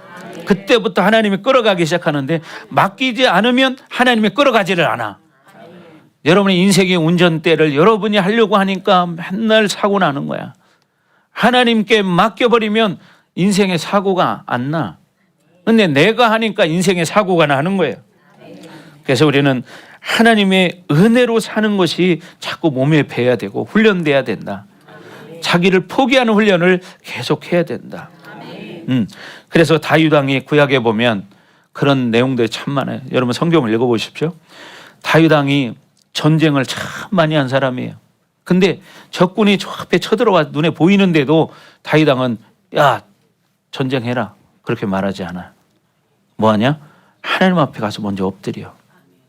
그때부터 하나님이 끌어가기 시작하는데 맡기지 않으면 하나님이 끌어가지를 않아. 여러분의 인생의 운전대를 여러분이 하려고 하니까 맨날 사고 나는 거야. 하나님께 맡겨버리면 인생의 사고가 안 나. 근데 내가 하니까 인생의 사고가 나는 거예요. 그래서 우리는 하나님의 은혜로 사는 것이 자꾸 몸에 배야 되고 훈련돼야 된다. 자기를 포기하는 훈련을 계속해야 된다. 그래서 다윗 왕이 구약에 보면 그런 내용들이 참 많아요. 여러분 성경을 읽어보십시오. 다윗 왕이 전쟁을 참 많이 한 사람이에요. 근데 적군이 저 앞에 쳐들어와 눈에 보이는데도 다윗 왕은 야 전쟁해라 그렇게 말하지 않아요. 뭐하냐? 하나님 앞에 가서 먼저 엎드려.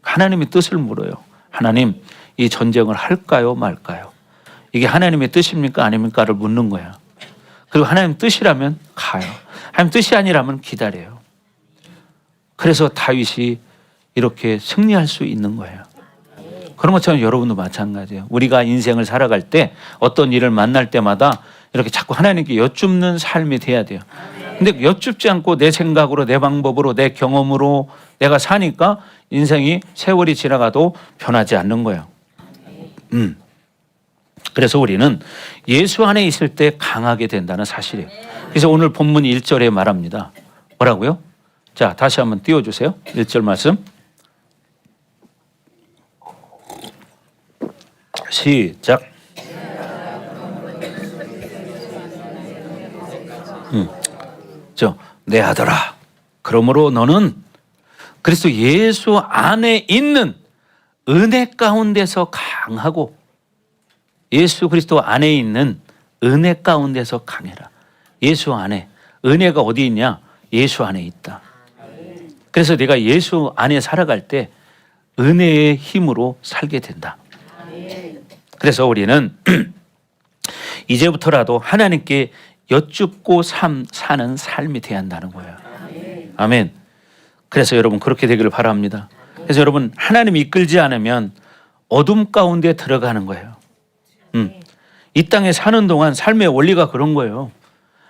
하나님의 뜻을 물어요. 하나님 이 전쟁을 할까요 말까요? 이게 하나님의 뜻입니까 아닙니까를 묻는 거야. 그리고 하나님 뜻이라면 가요. 하나님 뜻이 아니라면 기다려요. 그래서 다윗이 이렇게 승리할 수 있는 거예요. 그런 것처럼 여러분도 마찬가지예요. 우리가 인생을 살아갈 때 어떤 일을 만날 때마다 이렇게 자꾸 하나님께 여쭙는 삶이 돼야 돼요. 근데 여쭙지 않고 내 생각으로 내 방법으로 내 경험으로 내가 사니까 인생이 세월이 지나가도 변하지 않는 거예요. 그래서 우리는 예수 안에 있을 때 강하게 된다는 사실이에요. 그래서 오늘 본문 1절에 말합니다. 뭐라고요? 자, 다시 한번 띄워주세요. 1절 말씀. 시작. 내 아들아, 그러므로 너는 그리스도 예수 안에 있는 은혜 가운데서 강하고 예수 그리스도 안에 있는 은혜 가운데서 강해라. 예수 안에 은혜가 어디 있냐? 예수 안에 있다. 그래서 내가 예수 안에 살아갈 때 은혜의 힘으로 살게 된다. 그래서 우리는 이제부터라도 하나님께 여쭙고 사는 삶이 돼야 한다는 거예요. 아멘. 그래서 여러분 그렇게 되기를 바랍니다. 그래서 여러분 하나님이 이끌지 않으면 어둠 가운데 들어가는 거예요. 이 땅에 사는 동안 삶의 원리가 그런 거예요.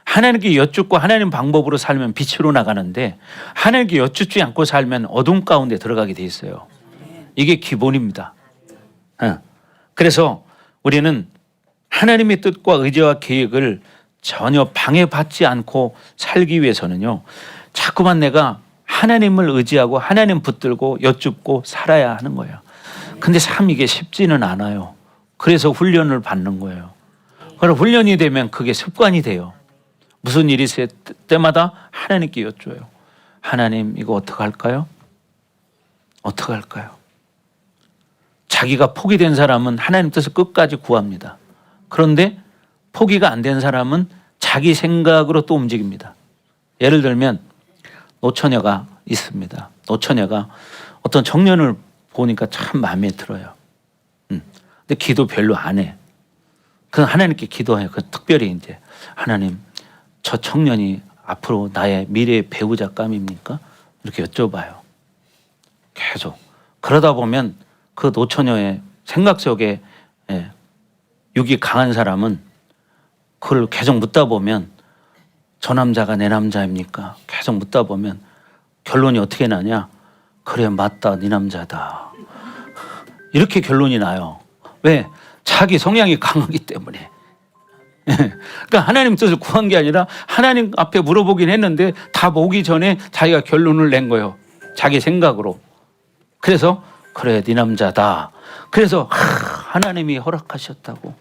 하나님께 여쭙고 하나님 방법으로 살면 빛으로 나가는데 하나님께 여쭙지 않고 살면 어둠 가운데 들어가게 돼 있어요. 이게 기본입니다. 그래서 우리는 하나님의 뜻과 의지와 계획을 전혀 방해받지 않고 살기 위해서는요. 자꾸만 내가 하나님을 의지하고 하나님 붙들고 여쭙고 살아야 하는 거예요. 근데 참 이게 쉽지는 않아요. 그래서 훈련을 받는 거예요. 그럼 훈련이 되면 그게 습관이 돼요. 무슨 일이 있을 때마다 하나님께 여쭤요. 하나님 이거 어떻게 할까요? 어떻게 할까요? 자기가 포기된 사람은 하나님 뜻을 끝까지 구합니다. 그런데 포기가 안 된 사람은 자기 생각으로 또 움직입니다. 예를 들면 노처녀가 있습니다. 노처녀가 어떤 청년을 보니까 참 마음에 들어요. 근데 기도 별로 안 해. 그건 하나님께 기도해요. 그 특별히 이제 하나님 저 청년이 앞으로 나의 미래의 배우자감입니까? 이렇게 여쭤봐요. 계속. 그러다 보면 그 노처녀의 생각 속에 육이 강한 사람은 그걸 계속 묻다 보면 저 남자가 내 남자입니까? 계속 묻다 보면 결론이 어떻게 나냐? 그래 맞다 네 남자다. 이렇게 결론이 나요. 왜? 자기 성향이 강하기 때문에. 그러니까 하나님 뜻을 구한 게 아니라 하나님 앞에 물어보긴 했는데 다 보기 전에 자기가 결론을 낸 거예요. 자기 생각으로. 그래서 그래 네 남자다. 그래서 하나님이 허락하셨다고.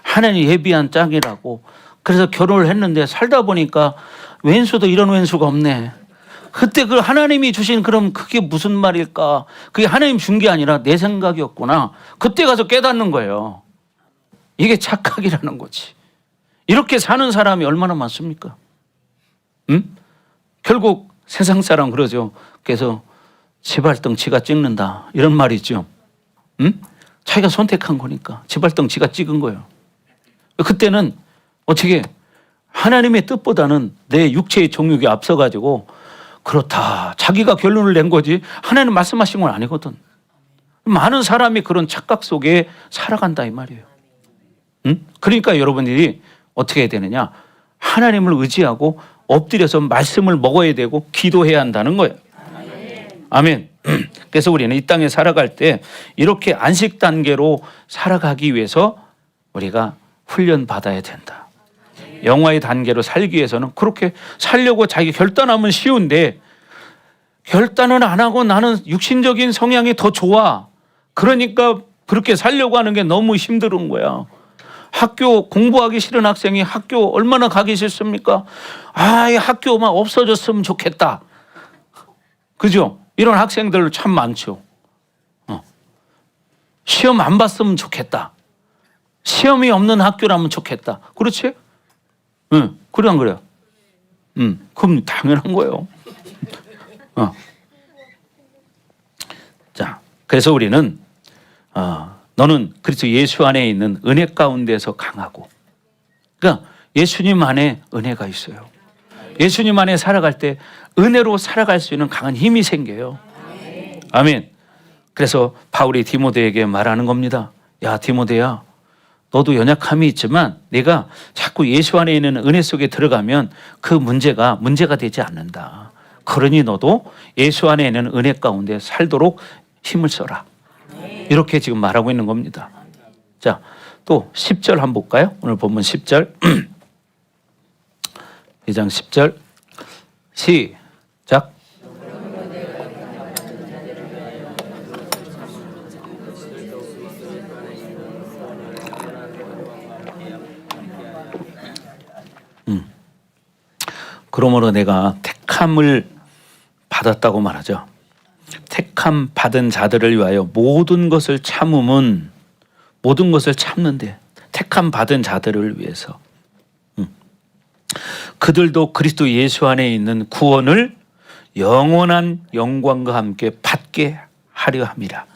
하나님이 예비한 짝이라고. 그래서 결혼을 했는데 살다 보니까 왼수도 이런 왼수가 없네. 그때 그 하나님이 주신 그럼 그게 무슨 말일까? 그게 하나님 준 게 아니라 내 생각이었구나. 그때 가서 깨닫는 거예요. 이게 착각이라는 거지. 이렇게 사는 사람이 얼마나 많습니까? 결국 세상 사람 그러죠. 그래서 지발등 지가 찍는다. 이런 말이 있죠. 자기가 선택한 거니까 지발등 지가 찍은 거예요. 그때는 어떻게 하나님의 뜻보다는 내 육체의 정욕이 앞서가지고 그렇다. 자기가 결론을 낸 거지 하나님 말씀하신 건 아니거든. 많은 사람이 그런 착각 속에 살아간다 이 말이에요. 응? 그러니까 여러분들이 어떻게 해야 되느냐. 하나님을 의지하고 엎드려서 말씀을 먹어야 되고 기도해야 한다는 거예요. 아멘. 그래서 우리는 이 땅에 살아갈 때 이렇게 안식 단계로 살아가기 위해서 우리가 훈련 받아야 된다. 영화의 단계로 살기 위해서는 그렇게 살려고 자기 결단하면 쉬운데 결단은 안 하고 나는 육신적인 성향이 더 좋아. 그러니까 그렇게 살려고 하는 게 너무 힘든 거야. 학교 공부하기 싫은 학생이 학교 얼마나 가기 싫습니까? 아, 이 학교만 없어졌으면 좋겠다. 그죠? 이런 학생들 참 많죠. 시험 안 봤으면 좋겠다. 시험이 없는 학교라면 좋겠다. 그렇지? 응, 그래 안 그래요? 그럼 당연한 거예요. 자, 그래서 우리는 너는 그리스도 예수 안에 있는 은혜 가운데서 강하고, 그러니까 예수님 안에 은혜가 있어요. 예수님 안에 살아갈 때 은혜로 살아갈 수 있는 강한 힘이 생겨요. 아멘. 그래서 바울이 디모데에게 말하는 겁니다. 야, 디모데야, 너도 연약함이 있지만 네가 자꾸 예수 안에 있는 은혜 속에 들어가면 그 문제가 되지 않는다. 그러니 너도 예수 안에 있는 은혜 가운데 살도록 힘을 써라. 이렇게 지금 말하고 있는 겁니다. 자, 또 10절 한번 볼까요? 오늘 본문 10절. 2장 10절 시작. 그러므로 내가 택함을 받았다고 말하죠. 택함 받은 자들을 위하여 모든 것을 참음은 모든 것을 참는데 택함 받은 자들을 위해서 그들도 그리스도 예수 안에 있는 구원을 영원한 영광과 함께 받게 하려 함이라.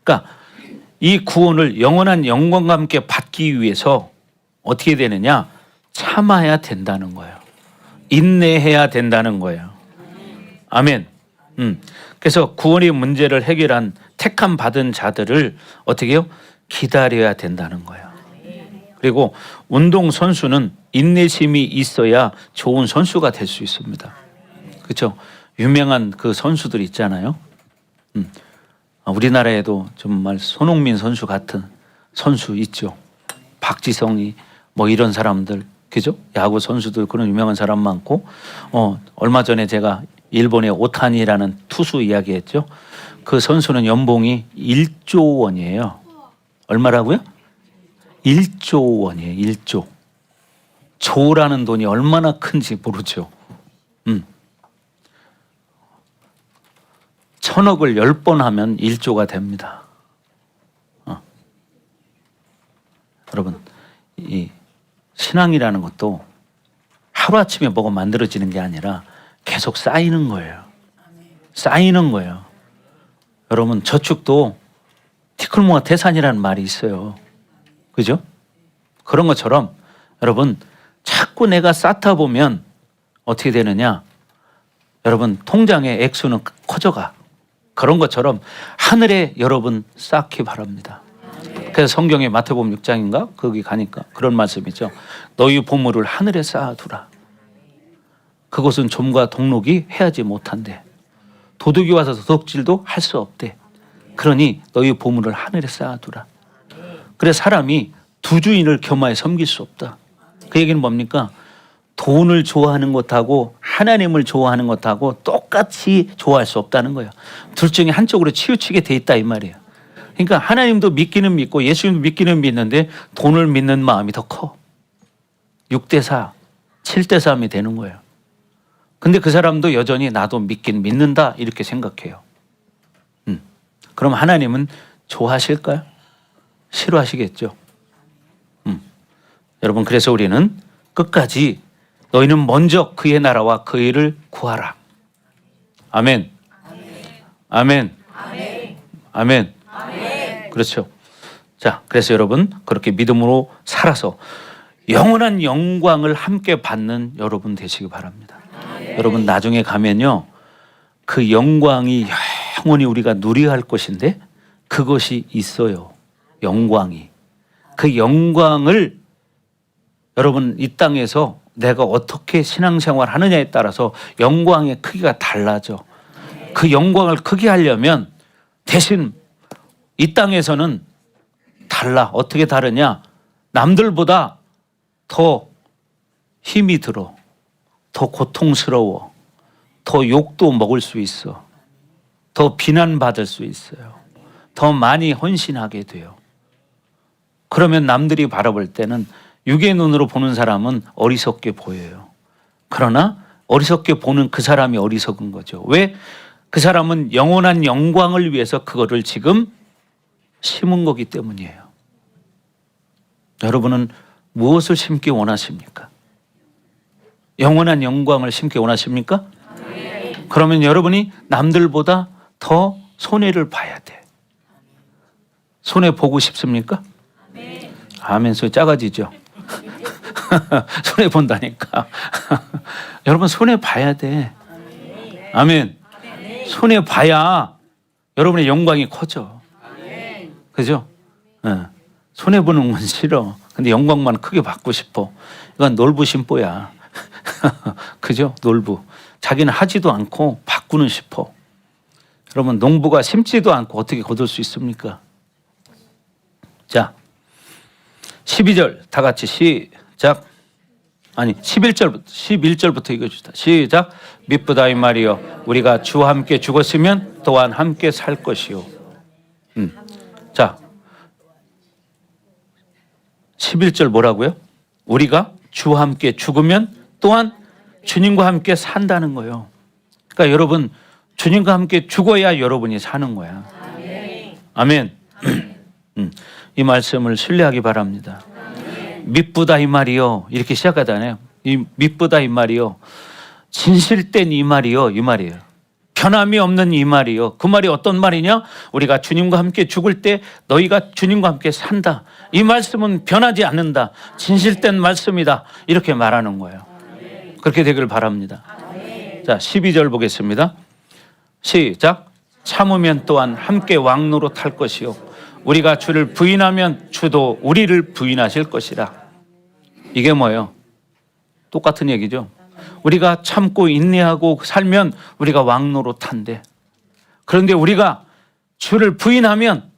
그러니까 이 구원을 영원한 영광과 함께 받기 위해서 어떻게 되느냐? 참아야 된다는 거예요. 인내해야 된다는 거예요. 아멘. 그래서 구원의 문제를 해결한 택함 받은 자들을 어떻게 해요? 기다려야 된다는 거예요. 그리고 운동 선수는 인내심이 있어야 좋은 선수가 될 수 있습니다. 그렇죠? 유명한 그 선수들 있잖아요. 우리나라에도 정말 손흥민 선수 같은 선수 있죠. 박지성이 뭐 이런 사람들, 그죠? 야구 선수들 그런 유명한 사람 많고, 얼마 전에 제가 일본의 오타니라는 투수 이야기했죠. 그 선수는 연봉이 1조 원이에요. 얼마라고요? 1조 원이에요. 1조. 조라는 돈이 얼마나 큰지 모르죠. 1000억을 10번 하면 1조가 됩니다. 여러분, 이 신앙이라는 것도 하루아침에 뭐가 만들어지는 게 아니라 계속 쌓이는 거예요. 쌓이는 거예요. 여러분, 저축도 티끌모아 태산이라는 말이 있어요. 그죠? 그런 것처럼 여러분, 자꾸 내가 쌓다 보면 어떻게 되느냐? 여러분, 통장의 액수는 커져가. 그런 것처럼 하늘에 여러분 쌓기 바랍니다. 그래서 성경에 마태복음 6장인가? 거기 가니까 그런 말씀이죠. 너희 보물을 하늘에 쌓아두라. 그것은 좀과 동록이 해하지 못한대. 도둑이 와서 도둑질도 할 수 없대. 그러니 너희 보물을 하늘에 쌓아두라. 그래 사람이 두 주인을 겸하여 섬길 수 없다. 그 얘기는 뭡니까? 돈을 좋아하는 것하고 하나님을 좋아하는 것하고 똑같이 좋아할 수 없다는 거예요. 둘 중에 한쪽으로 치우치게 돼 있다 이 말이에요. 그러니까 하나님도 믿기는 믿고 예수님도 믿기는 믿는데 돈을 믿는 마음이 더 커. 6대4, 7대3이 되는 거예요. 근데 그 사람도 여전히 나도 믿긴 믿는다 이렇게 생각해요. 그럼 하나님은 좋아하실까요? 싫어하시겠죠. 여러분, 그래서 우리는 끝까지 너희는 먼저 그의 나라와 그의 일을 구하라. 아멘. 아멘. 아멘. 아멘. 아멘. 그렇죠. 자, 그래서 여러분 그렇게 믿음으로 살아서 영원한 영광을 함께 받는 여러분 되시기 바랍니다. 여러분 나중에 가면요, 그 영광이 영원히 우리가 누려야 할 것인데 그것이 있어요. 영광이. 그 영광을 여러분 이 땅에서 내가 어떻게 신앙생활 하느냐에 따라서 영광의 크기가 달라져. 그 영광을 크게 하려면 대신 이 땅에서는 달라. 어떻게 다르냐? 남들보다 더 힘이 들어. 더 고통스러워. 더 욕도 먹을 수 있어. 더 비난받을 수 있어요. 더 많이 헌신하게 돼요. 그러면 남들이 바라볼 때는 육의 눈으로 보는 사람은 어리석게 보여요. 그러나 어리석게 보는 그 사람이 어리석은 거죠. 왜? 그 사람은 영원한 영광을 위해서 그거를 지금 심은 거기 때문이에요. 여러분은 무엇을 심기 원하십니까? 영원한 영광을 심기 원하십니까? 그러면 여러분이 남들보다 더 손해를 봐야 돼. 손해 보고 싶습니까? 아멘. 소리 작아지죠. 손해 본다니까. 여러분 손해 봐야 돼. 아멘. 손해 봐야 여러분의 영광이 커져. 그죠? 손해 보는 건 싫어. 근데 영광만 크게 받고 싶어. 이건 놀부심보야. 그죠? 놀부. 자기는 하지도 않고 바꾸는 싶어. 여러분 농부가 심지도 않고 어떻게 거둘 수 있습니까? 자, 12절 다 같이 시작. 아니 11절부터 읽어주시다. 시작. 미쁘다 이 말이요 우리가 주와 함께 죽었으면 또한 함께 살 것이요. 자 11절 뭐라고요? 우리가 주와 함께 죽으면 또한 주님과 함께 산다는 거예요. 그러니까 여러분 주님과 함께 죽어야 여러분이 사는 거야. 아멘. 이 말씀을 신뢰하기 바랍니다. 미쁘다 이 말이요 이렇게 시작하잖아요. 이 미쁘다 이 말이요 진실된 이 말이요 이 말이에요. 변함이 없는 이 말이요. 그 말이 어떤 말이냐? 우리가 주님과 함께 죽을 때 너희가 주님과 함께 산다. 이 말씀은 변하지 않는다. 진실된 말씀이다. 이렇게 말하는 거예요. 그렇게 되기를 바랍니다. 자 12절 보겠습니다. 시작. 참으면 또한 함께 왕노로 탈 것이요 우리가 주를 부인하면 주도 우리를 부인하실 것이라. 이게 뭐예요? 똑같은 얘기죠. 우리가 참고 인내하고 살면 우리가 왕노로 탄대. 그런데 우리가 주를 부인하면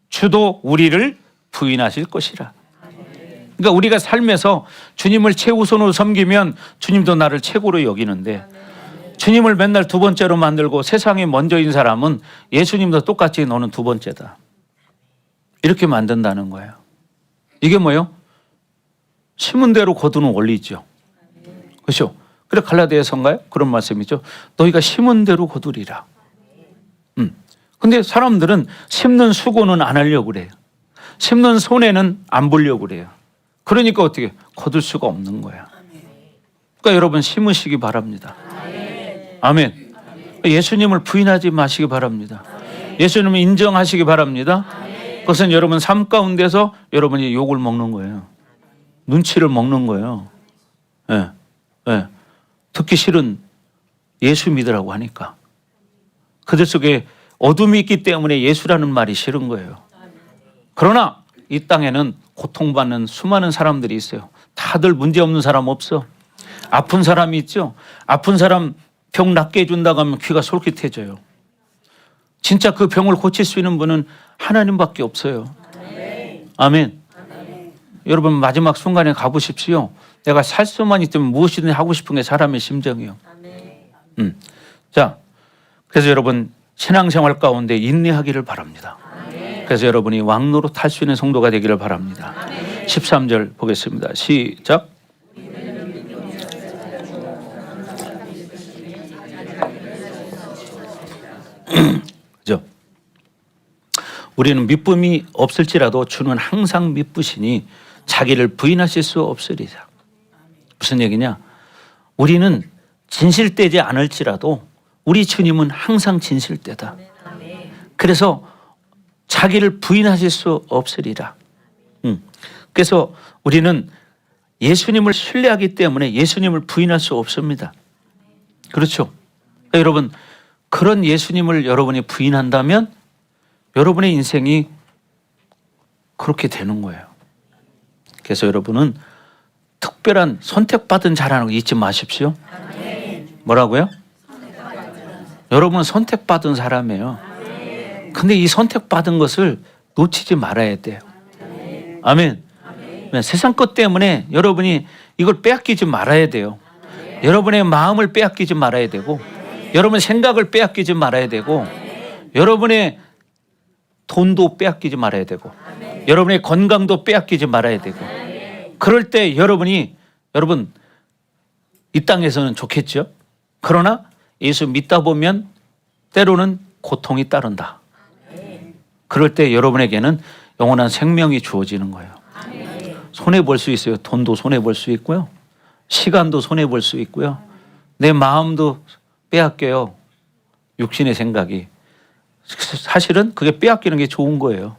주도 우리를 부인하실 것이라. 그러니까 우리가 삶에서 주님을 최우선으로 섬기면 주님도 나를 최고로 여기는데 주님을 맨날 두 번째로 만들고 세상에 먼저인 사람은 예수님도 똑같이 너는 두 번째다. 이렇게 만든다는 거예요. 이게 뭐예요? 심은 대로 거두는 원리죠. 그렇죠? 그래 갈라디아서인가요? 그런 말씀이죠. 너희가 심은 대로 거두리라. 근데 사람들은 심는 수고는 안 하려고 그래요. 심는 손해는 안 보려고 그래요. 그러니까 어떻게 거둘 수가 없는 거야. 그러니까 여러분 심으시기 바랍니다. 아멘. 예수님을 부인하지 마시기 바랍니다. 예수님을 인정하시기 바랍니다. 그것은 여러분 삶 가운데서 여러분이 욕을 먹는 거예요. 눈치를 먹는 거예요. 예, 예. 듣기 싫은 예수 믿으라고 하니까. 그들 속에 어둠이 있기 때문에 예수라는 말이 싫은 거예요. 그러나 이 땅에는 고통받는 수많은 사람들이 있어요. 다들 문제없는 사람 없어. 아픈 사람이 있죠. 아픈 사람 병 낫게 해준다고 하면 귀가 솔깃해져요. 진짜 그 병을 고칠 수 있는 분은 하나님밖에 없어요. 아멘. 여러분 마지막 순간에 가보십시오. 내가 살 수만 있다면 무엇이든 하고 싶은 게 사람의 심정이에요. 자, 그래서 여러분 신앙생활 가운데 인내하기를 바랍니다. 그래서 여러분이 왕노로 탈 수 있는 성도가 되기를 바랍니다. 13절 보겠습니다. 시작. 그죠? 우리는 미쁨이 없을지라도 주는 항상 미쁘시니 자기를 부인하실 수 없으리라. 무슨 얘기냐? 우리는 진실되지 않을지라도 우리 주님은 항상 진실되다. 그래서 자기를 부인하실 수 없으리라. 그래서 우리는 예수님을 신뢰하기 때문에 예수님을 부인할 수 없습니다. 그렇죠? 여러분, 그런 예수님을 여러분이 부인한다면 여러분의 인생이 그렇게 되는 거예요. 그래서 여러분은 특별한 선택받은 자라는 거 잊지 마십시오. 뭐라고요? 여러분은 선택받은 사람이에요. 근데 이 선택받은 것을 놓치지 말아야 돼요. 아멘. 세상 것 때문에 여러분이 이걸 빼앗기지 말아야 돼요. 여러분의 마음을 빼앗기지 말아야 되고, 여러분의 생각을 빼앗기지 말아야 되고, 여러분의 돈도 빼앗기지 말아야 되고, 여러분의 건강도 빼앗기지 말아야 되고. 그럴 때 여러분 이 땅에서는 좋겠죠. 그러나 예수 믿다 보면 때로는 고통이 따른다. 그럴 때 여러분에게는 영원한 생명이 주어지는 거예요. 손해 볼 수 있어요. 돈도 손해 볼 수 있고요. 시간도 손해 볼 수 있고요. 내 마음도 빼앗겨요. 육신의 생각이. 사실은 그게 빼앗기는 게 좋은 거예요.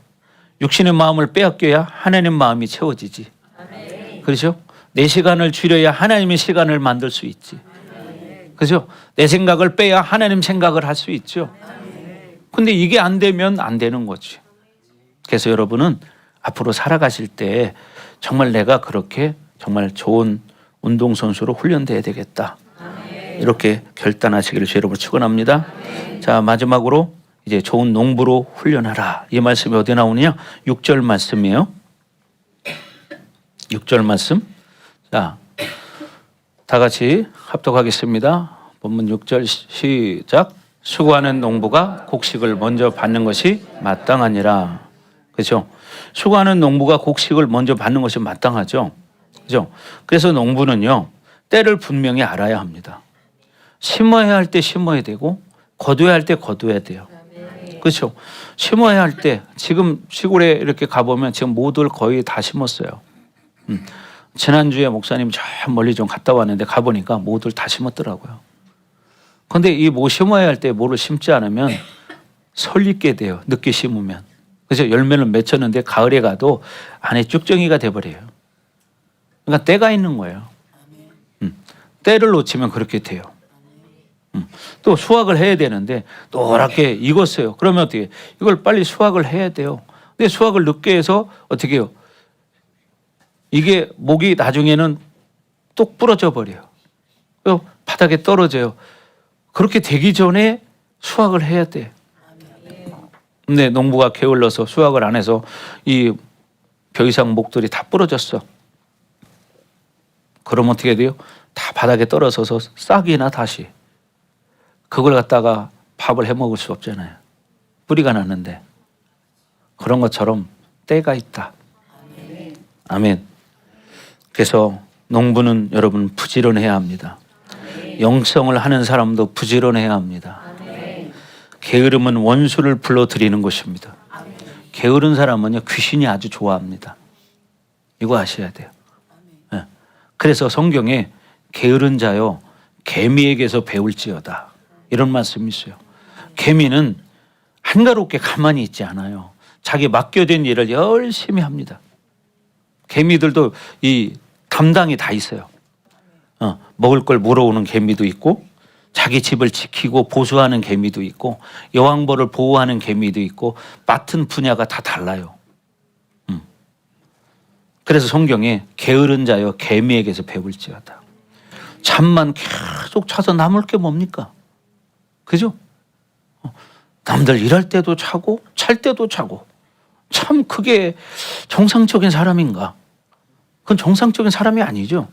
육신의 마음을 빼앗겨야 하나님 마음이 채워지지. 그렇죠? 내 시간을 줄여야 하나님의 시간을 만들 수 있지. 그렇죠? 내 생각을 빼야 하나님 생각을 할 수 있죠. 근데 이게 안 되면 안 되는 거지. 그래서 여러분은 앞으로 살아가실 때 정말 내가 그렇게 정말 좋은 운동선수로 훈련돼야 되겠다. 이렇게 결단하시기를 주 여러분 축원합니다. 자, 마지막으로 이제 좋은 농부로 훈련하라. 이 말씀이 어디 나오느냐? 6절 말씀이에요. 6절 말씀. 자, 다 같이 합독하겠습니다. 본문 6절 시작. 수고하는 농부가 곡식을 먼저 받는 것이 마땅하니라. 그렇죠? 수고하는 농부가 곡식을 먼저 받는 것이 마땅하죠. 그렇죠? 그래서 농부는요, 때를 분명히 알아야 합니다. 심어야 할 때 심어야 되고, 거둬야 할 때 거둬야 돼요. 그렇죠? 심어야 할 때, 지금 시골에 이렇게 가보면 지금 모두를 거의 다 심었어요. 지난주에 목사님 저 멀리 좀 갔다 왔는데 가보니까 모두를 다 심었더라고요. 그런데 이 뭐 심어야 할 때 뭐를 심지 않으면 설리게 돼요. 늦게 심으면. 그래서 열매는 맺혔는데 가을에 가도 안에 쭉정이가 돼버려요. 그러니까 때가 있는 거예요. 때를 놓치면 그렇게 돼요. 또 수확을 해야 되는데 노랗게 익었어요. 그러면 어떻게 이걸 빨리 수확을 해야 돼요. 근데 수확을 늦게 해서 어떻게 해요? 이게 목이 나중에는 뚝 부러져 버려요. 바닥에 떨어져요. 그렇게 되기 전에 수확을 해야 돼. 근데 농부가 게을러서 수확을 안 해서 이 벼이상 목들이 다 부러졌어. 그럼 어떻게 돼요? 다 바닥에 떨어져서 싹이나 다시. 그걸 갖다가 밥을 해 먹을 수 없잖아요. 뿌리가 났는데. 그런 것처럼 때가 있다. 아멘. 그래서 농부는 여러분 부지런해야 합니다. 영성을 하는 사람도 부지런해야 합니다. 게으름은 원수를 불러들이는 것입니다. 게으른 사람은요, 귀신이 아주 좋아합니다. 이거 아셔야 돼요. 네. 그래서 성경에 게으른 자요 개미에게서 배울지어다 이런 말씀이 있어요. 개미는 한가롭게 가만히 있지 않아요. 자기 맡겨진 일을 열심히 합니다. 개미들도 이 담당이 다 있어요. 먹을 걸 물어오는 개미도 있고, 자기 집을 지키고 보수하는 개미도 있고, 여왕벌을 보호하는 개미도 있고, 맡은 분야가 다 달라요. 그래서 성경에 게으른 자여 개미에게서 배울지어다. 잠만 계속 자서 남을 게 뭡니까? 그죠? 남들 일할 때도 자고 잘 때도 자고, 참 그게 정상적인 사람인가? 그건 정상적인 사람이 아니죠.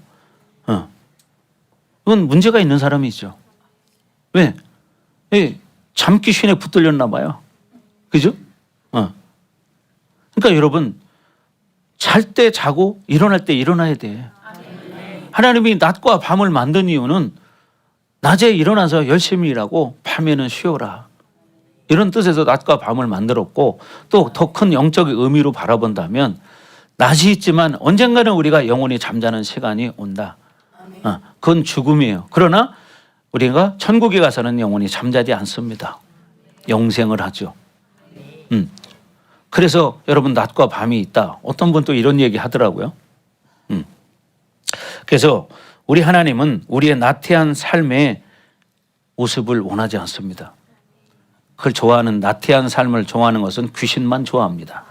그건 문제가 있는 사람이죠. 왜? 잠귀신에 붙들렸나 봐요. 그죠? 그러니까 여러분, 잘 때 자고 일어날 때 일어나야 돼. 하나님이 낮과 밤을 만든 이유는 낮에 일어나서 열심히 일하고 밤에는 쉬어라. 이런 뜻에서 낮과 밤을 만들었고, 또 더 큰 영적 의미로 바라본다면 낮이 있지만 언젠가는 우리가 영원히 잠자는 시간이 온다. 그건 죽음이에요. 그러나 우리가 천국에 가서는 영원히 잠자지 않습니다. 영생을 하죠. 그래서 여러분 낮과 밤이 있다. 어떤 분 또 이런 얘기 하더라고요. 그래서 우리 하나님은 우리의 나태한 삶의 모습을 원하지 않습니다. 그걸 좋아하는, 나태한 삶을 좋아하는 것은 귀신만 좋아합니다.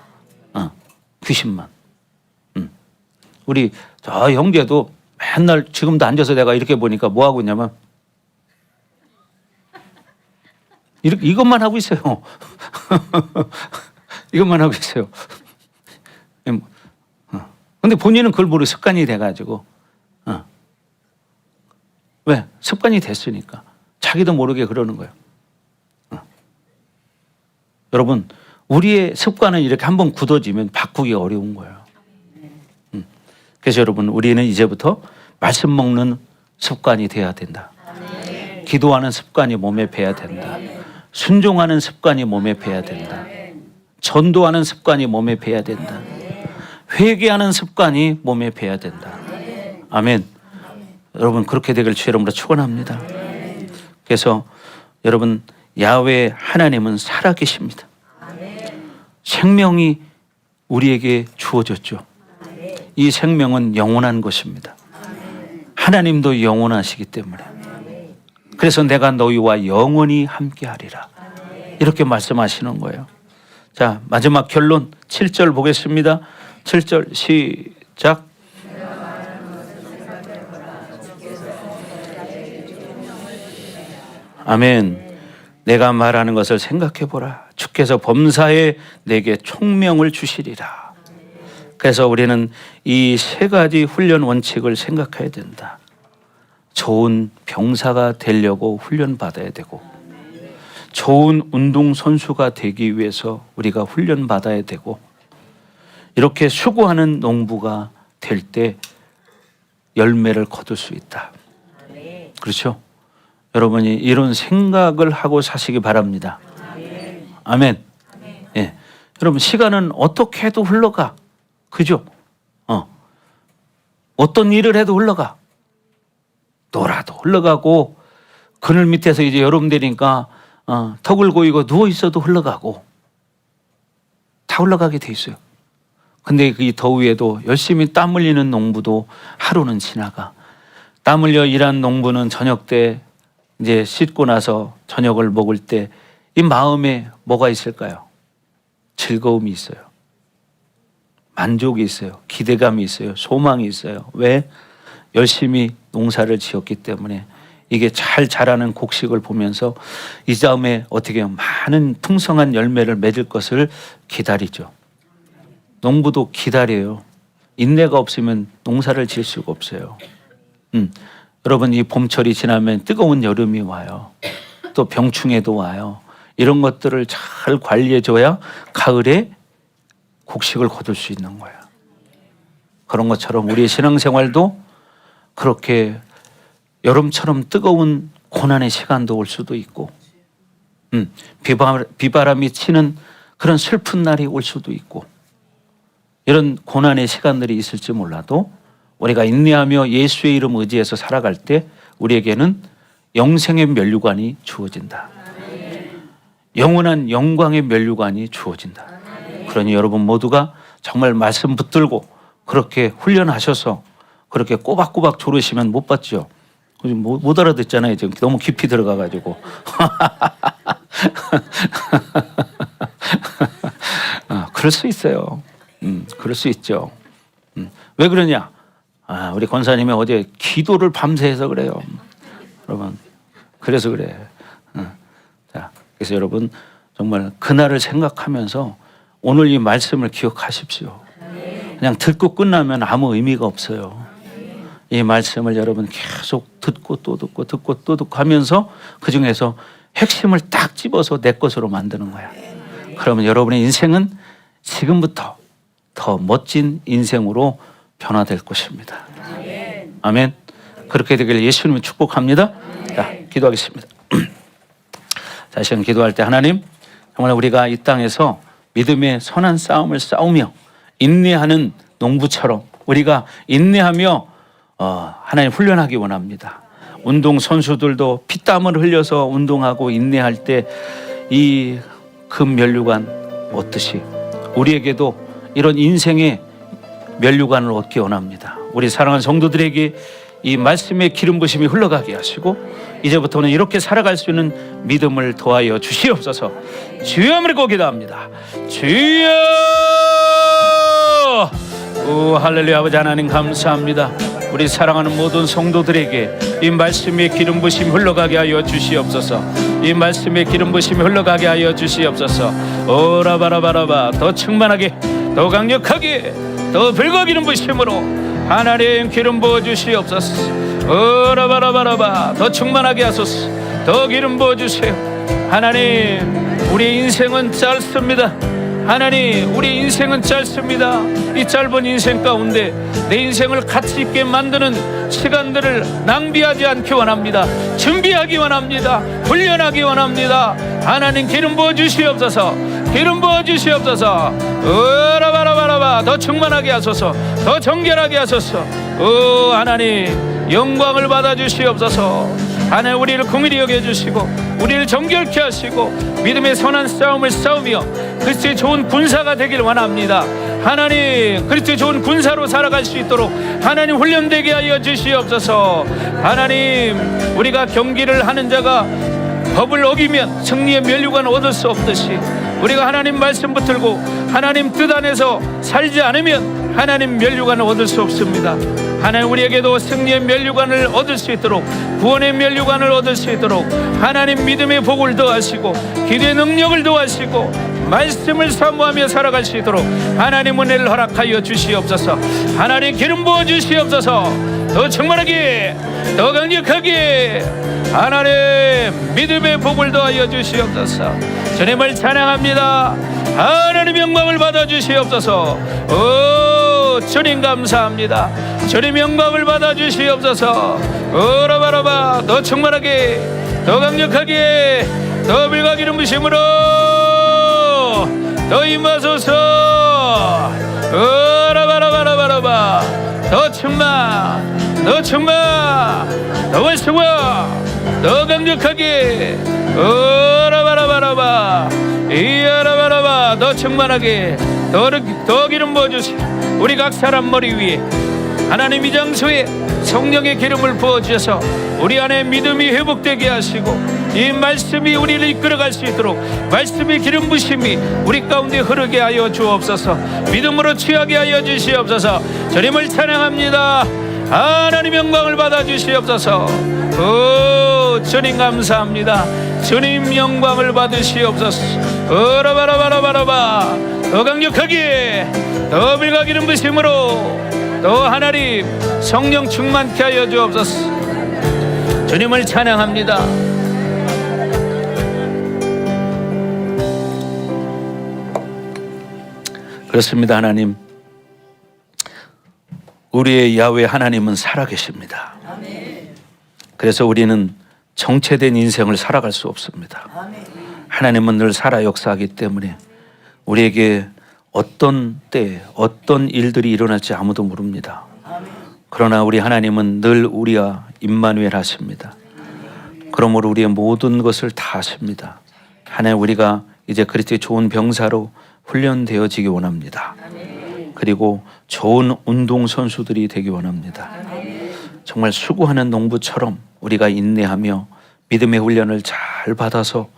귀신만. 우리 저 형제도 맨날 지금도 앉아서 내가 이렇게 보니까 뭐 하고 있냐면 이것만 하고 있어요. 이것만 하고 있어요. 근데 본인은 그걸 모르고 습관이 돼가지고. 왜? 습관이 됐으니까. 자기도 모르게 그러는 거예요. 여러분, 우리의 습관은 이렇게 한번 굳어지면 바꾸기가 어려운 거예요. 그래서 여러분, 우리는 이제부터 말씀 먹는 습관이 돼야 된다. 기도하는 습관이 몸에 배야 된다. 순종하는 습관이 몸에 배야 된다. 전도하는 습관이 몸에 배야 된다. 회개하는 습관이 몸에 배야 된다. 아멘. 여러분, 그렇게 되길 주의 이름으로 축원합니다. 그래서 여러분, 야훼 하나님은 살아계십니다. 생명이 우리에게 주어졌죠. 이 생명은 영원한 것입니다. 하나님도 영원하시기 때문에. 그래서 내가 너희와 영원히 함께하리라. 이렇게 말씀하시는 거예요. 자, 마지막 결론 7절 보겠습니다. 7절 시작. 아멘. 내가 말하는 것을 생각해 보라. 주께서 범사에 내게 총명을 주시리라. 그래서 우리는 이 세 가지 훈련 원칙을 생각해야 된다. 좋은 병사가 되려고 훈련 받아야 되고, 좋은 운동선수가 되기 위해서 우리가 훈련 받아야 되고, 이렇게 수고하는 농부가 될 때 열매를 거둘 수 있다. 그렇죠? 여러분이 이런 생각을 하고 사시기 바랍니다. 아멘. 예. 여러분, 시간은 어떻게 해도 흘러가. 그죠? 어떤 일을 해도 흘러가. 놀아도 흘러가고, 그늘 밑에서 이제 여름 되니까 턱을 고이고 누워 있어도 흘러가고, 다 흘러가게 돼 있어요. 근데 그 더위에도 열심히 땀 흘리는 농부도 하루는 지나가. 땀 흘려 일한 농부는 저녁 때 이제 씻고 나서 저녁을 먹을 때 이 마음에 뭐가 있을까요? 즐거움이 있어요. 만족이 있어요. 기대감이 있어요. 소망이 있어요. 왜? 열심히 농사를 지었기 때문에 이게 잘 자라는 곡식을 보면서 이 다음에 어떻게 많은 풍성한 열매를 맺을 것을 기다리죠. 농부도 기다려요. 인내가 없으면 농사를 지을 수가 없어요. 여러분, 이 봄철이 지나면 뜨거운 여름이 와요. 또 병충해도 와요. 이런 것들을 잘 관리해줘야 가을에 곡식을 거둘 수 있는 거야. 그런 것처럼 우리의 신앙생활도 그렇게 여름처럼 뜨거운 고난의 시간도 올 수도 있고, 비바람이 치는 그런 슬픈 날이 올 수도 있고, 이런 고난의 시간들이 있을지 몰라도 우리가 인내하며 예수의 이름 의지해서 살아갈 때 우리에게는 영생의 면류관이 주어진다. 영원한 영광의 면류관이 주어진다. 그러니 여러분 모두가 정말 말씀 붙들고 그렇게 훈련하셔서 그렇게 꼬박꼬박 조르시면 못 받죠. 못 알아듣잖아요. 지금 너무 깊이 들어가가지고. 그럴 수 있어요. 그럴 수 있죠. 왜 그러냐? 우리 권사님이 어제 기도를 밤새 해서 그래요. 여러분, 그래서 그래. 자, 그래서 여러분 정말 그날을 생각하면서 오늘 이 말씀을 기억하십시오. 그냥 듣고 끝나면 아무 의미가 없어요. 이 말씀을 여러분 계속 듣고 또 듣고 듣고 또 듣고 하면서 그중에서 핵심을 딱 집어서 내 것으로 만드는 거야. 그러면 여러분의 인생은 지금부터 더 멋진 인생으로 변화될 것입니다. 아멘. 그렇게 되길 예수님을 축복합니다. 자, 기도하겠습니다. 자, 시간 기도할 때 하나님, 정말 우리가 이 땅에서 믿음의 선한 싸움을 싸우며 인내하는 농부처럼 우리가 인내하며 하나님 훈련하기 원합니다. 운동 선수들도 피땀을 흘려서 운동하고 인내할 때 이 금면류관 얻듯이 우리에게도 이런 인생의 면류관을 얻기 원합니다. 우리 사랑하는 성도들에게 이 말씀의 기름 부심이 흘러가게 하시고 이제부터는 이렇게 살아갈 수 있는 믿음을 더하여 주시옵소서. 주여 이름으로 기도합니다. 주여. 오 할렐루야. 아버지 하나님 감사합니다. 우리 사랑하는 모든 성도들에게 이 말씀의 기름 부심이 흘러가게 하여 주시옵소서. 이 말씀의 기름 부심이 흘러가게 하여 주시옵소서. 오라바라바라바 더 충만하게 더 강력하게 더 불과 기름 부심으로 하나님 기름 부어 주시옵소서. 오라바라바라바 더 충만하게 하소서. 더 기름 부어 주세요. 하나님 우리 인생은 짧습니다. 하나님 우리 인생은 짧습니다. 이 짧은 인생 가운데 내 인생을 가치 있게 만드는 시간들을 낭비하지 않기 원합니다. 준비하기 원합니다. 훈련하기 원합니다. 하나님 기름 부어 주시옵소서. 기름 부어 주시옵소서. 으라바라바라바 더 충만하게 하소서. 더 정결하게 하소서. 오 하나님 영광을 받아 주시옵소서. 하나님 우리를 긍휼히 여겨주시고 우리를 정결케 하시고 믿음의 선한 싸움을 싸우며 그리스도의 좋은 군사가 되길 원합니다. 하나님 그리스도의 좋은 군사로 살아갈 수 있도록 하나님 훈련되게 하여 주시옵소서. 하나님 우리가 경기를 하는 자가 법을 어기면 승리의 면류관을 얻을 수 없듯이 우리가 하나님 말씀 붙들고 하나님 뜻 안에서 살지 않으면 하나님 면류관을 얻을 수 없습니다. 하나님 우리에게도 승리의 면류관을 얻을 수 있도록 구원의 면류관을 얻을 수 있도록 하나님 믿음의 복을 더하시고 기도의 능력을 더하시고 말씀을 사모하며 살아갈 수 있도록 하나님 은혜를 허락하여 주시옵소서. 하나님 기름 부어 주시옵소서. 더 충만하게 더 강력하게 하나님 믿음의 복을 더하여 주시옵소서. 주님을 찬양합니다. 하나님 영광을 받아 주시옵소서. 오 주님 감사합니다. 주님 영광을 받아 주시옵소서. 오라바라바 더 충만하게 더 강력하게 더 불과 기름 부심으로 더 임하소서. 오라바라바라바라바 더 충만 더 충만 더 월수와 더 강력하게 오라바라바라바 이야라바라바 더 충만하게 더 기름 부어주시고 우리 각 사람 머리 위에 하나님 이 장소에 성령의 기름을 부어주셔서 우리 안에 믿음이 회복되게 하시고 이 말씀이 우리를 이끌어갈 수 있도록 말씀의 기름 부심이 우리 가운데 흐르게 하여 주옵소서. 믿음으로 취하게 하여 주시옵소서. 주님을 찬양합니다. 하나님 영광을 받아 주시옵소서. 오 주님 감사합니다. 주님 영광을 받으시옵소서. 오라바라바라바라바 더 강력하게 더 불과 기름 부심으로 더 하나님 성령 충만케 하여 주옵소서. 주님을 찬양합니다. 그렇습니다. 하나님 우리의 야훼 하나님은 살아계십니다. 그래서 우리는 정체된 인생을 살아갈 수 없습니다. 하나님은 늘 살아 역사하기 때문에 우리에게 어떤 때 어떤 일들이 일어날지 아무도 모릅니다. 그러나 우리 하나님은 늘 우리와 임마누엘 하십니다. 그러므로 우리의 모든 것을 다 하십니다. 하나님 우리가 이제 그리스도의 좋은 병사로 훈련되어지기 원합니다. 그리고 좋은 운동선수들이 되기 원합니다. 정말 수고하는 농부처럼 우리가 인내하며 믿음의 훈련을 잘 받아서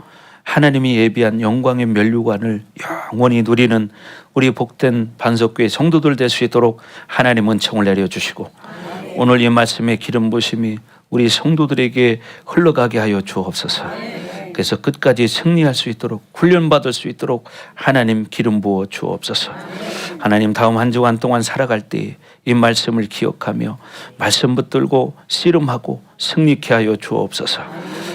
하나님이 예비한 영광의 면류관을 영원히 누리는 우리 복된 반석교회 성도들 될 수 있도록 하나님 은총을 내려주시고 오늘 이 말씀의 기름 부심이 우리 성도들에게 흘러가게 하여 주옵소서. 그래서 끝까지 승리할 수 있도록 훈련받을 수 있도록 하나님 기름 부어 주옵소서. 하나님 다음 한 주간 동안 살아갈 때 이 말씀을 기억하며 말씀 붙들고 씨름하고 승리케 하여 주옵소서.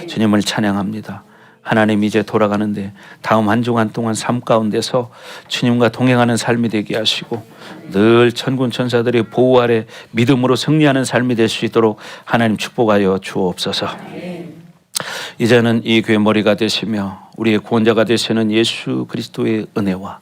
주님을 찬양합니다. 하나님 이제 돌아가는데 다음 한 주간 동안 삶 가운데서 주님과 동행하는 삶이 되게 하시고 늘 천군 천사들의 보호 아래 믿음으로 승리하는 삶이 될 수 있도록 하나님 축복하여 주옵소서. 이제는 이 교회 머리가 되시며 우리의 구원자가 되시는 예수 그리스도의 은혜와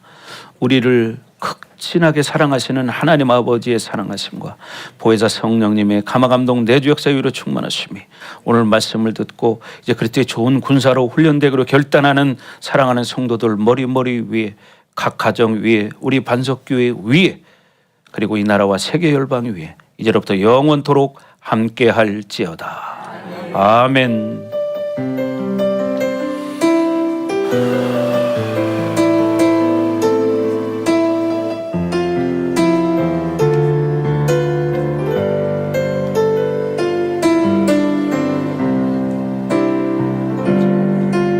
우리를 극진하게 사랑하시는 하나님 아버지의 사랑하심과 보혜사 성령님의 감화감동 내주 역사 위로 충만하심이 오늘 말씀을 듣고 이제 그리스도의 좋은 군사로 훈련되기로 결단하는 사랑하는 성도들 머리 위에 각 가정 위에 우리 반석교회 위에 그리고 이 나라와 세계 열방 위에 이제로부터 영원토록 함께할지어다. 아멘.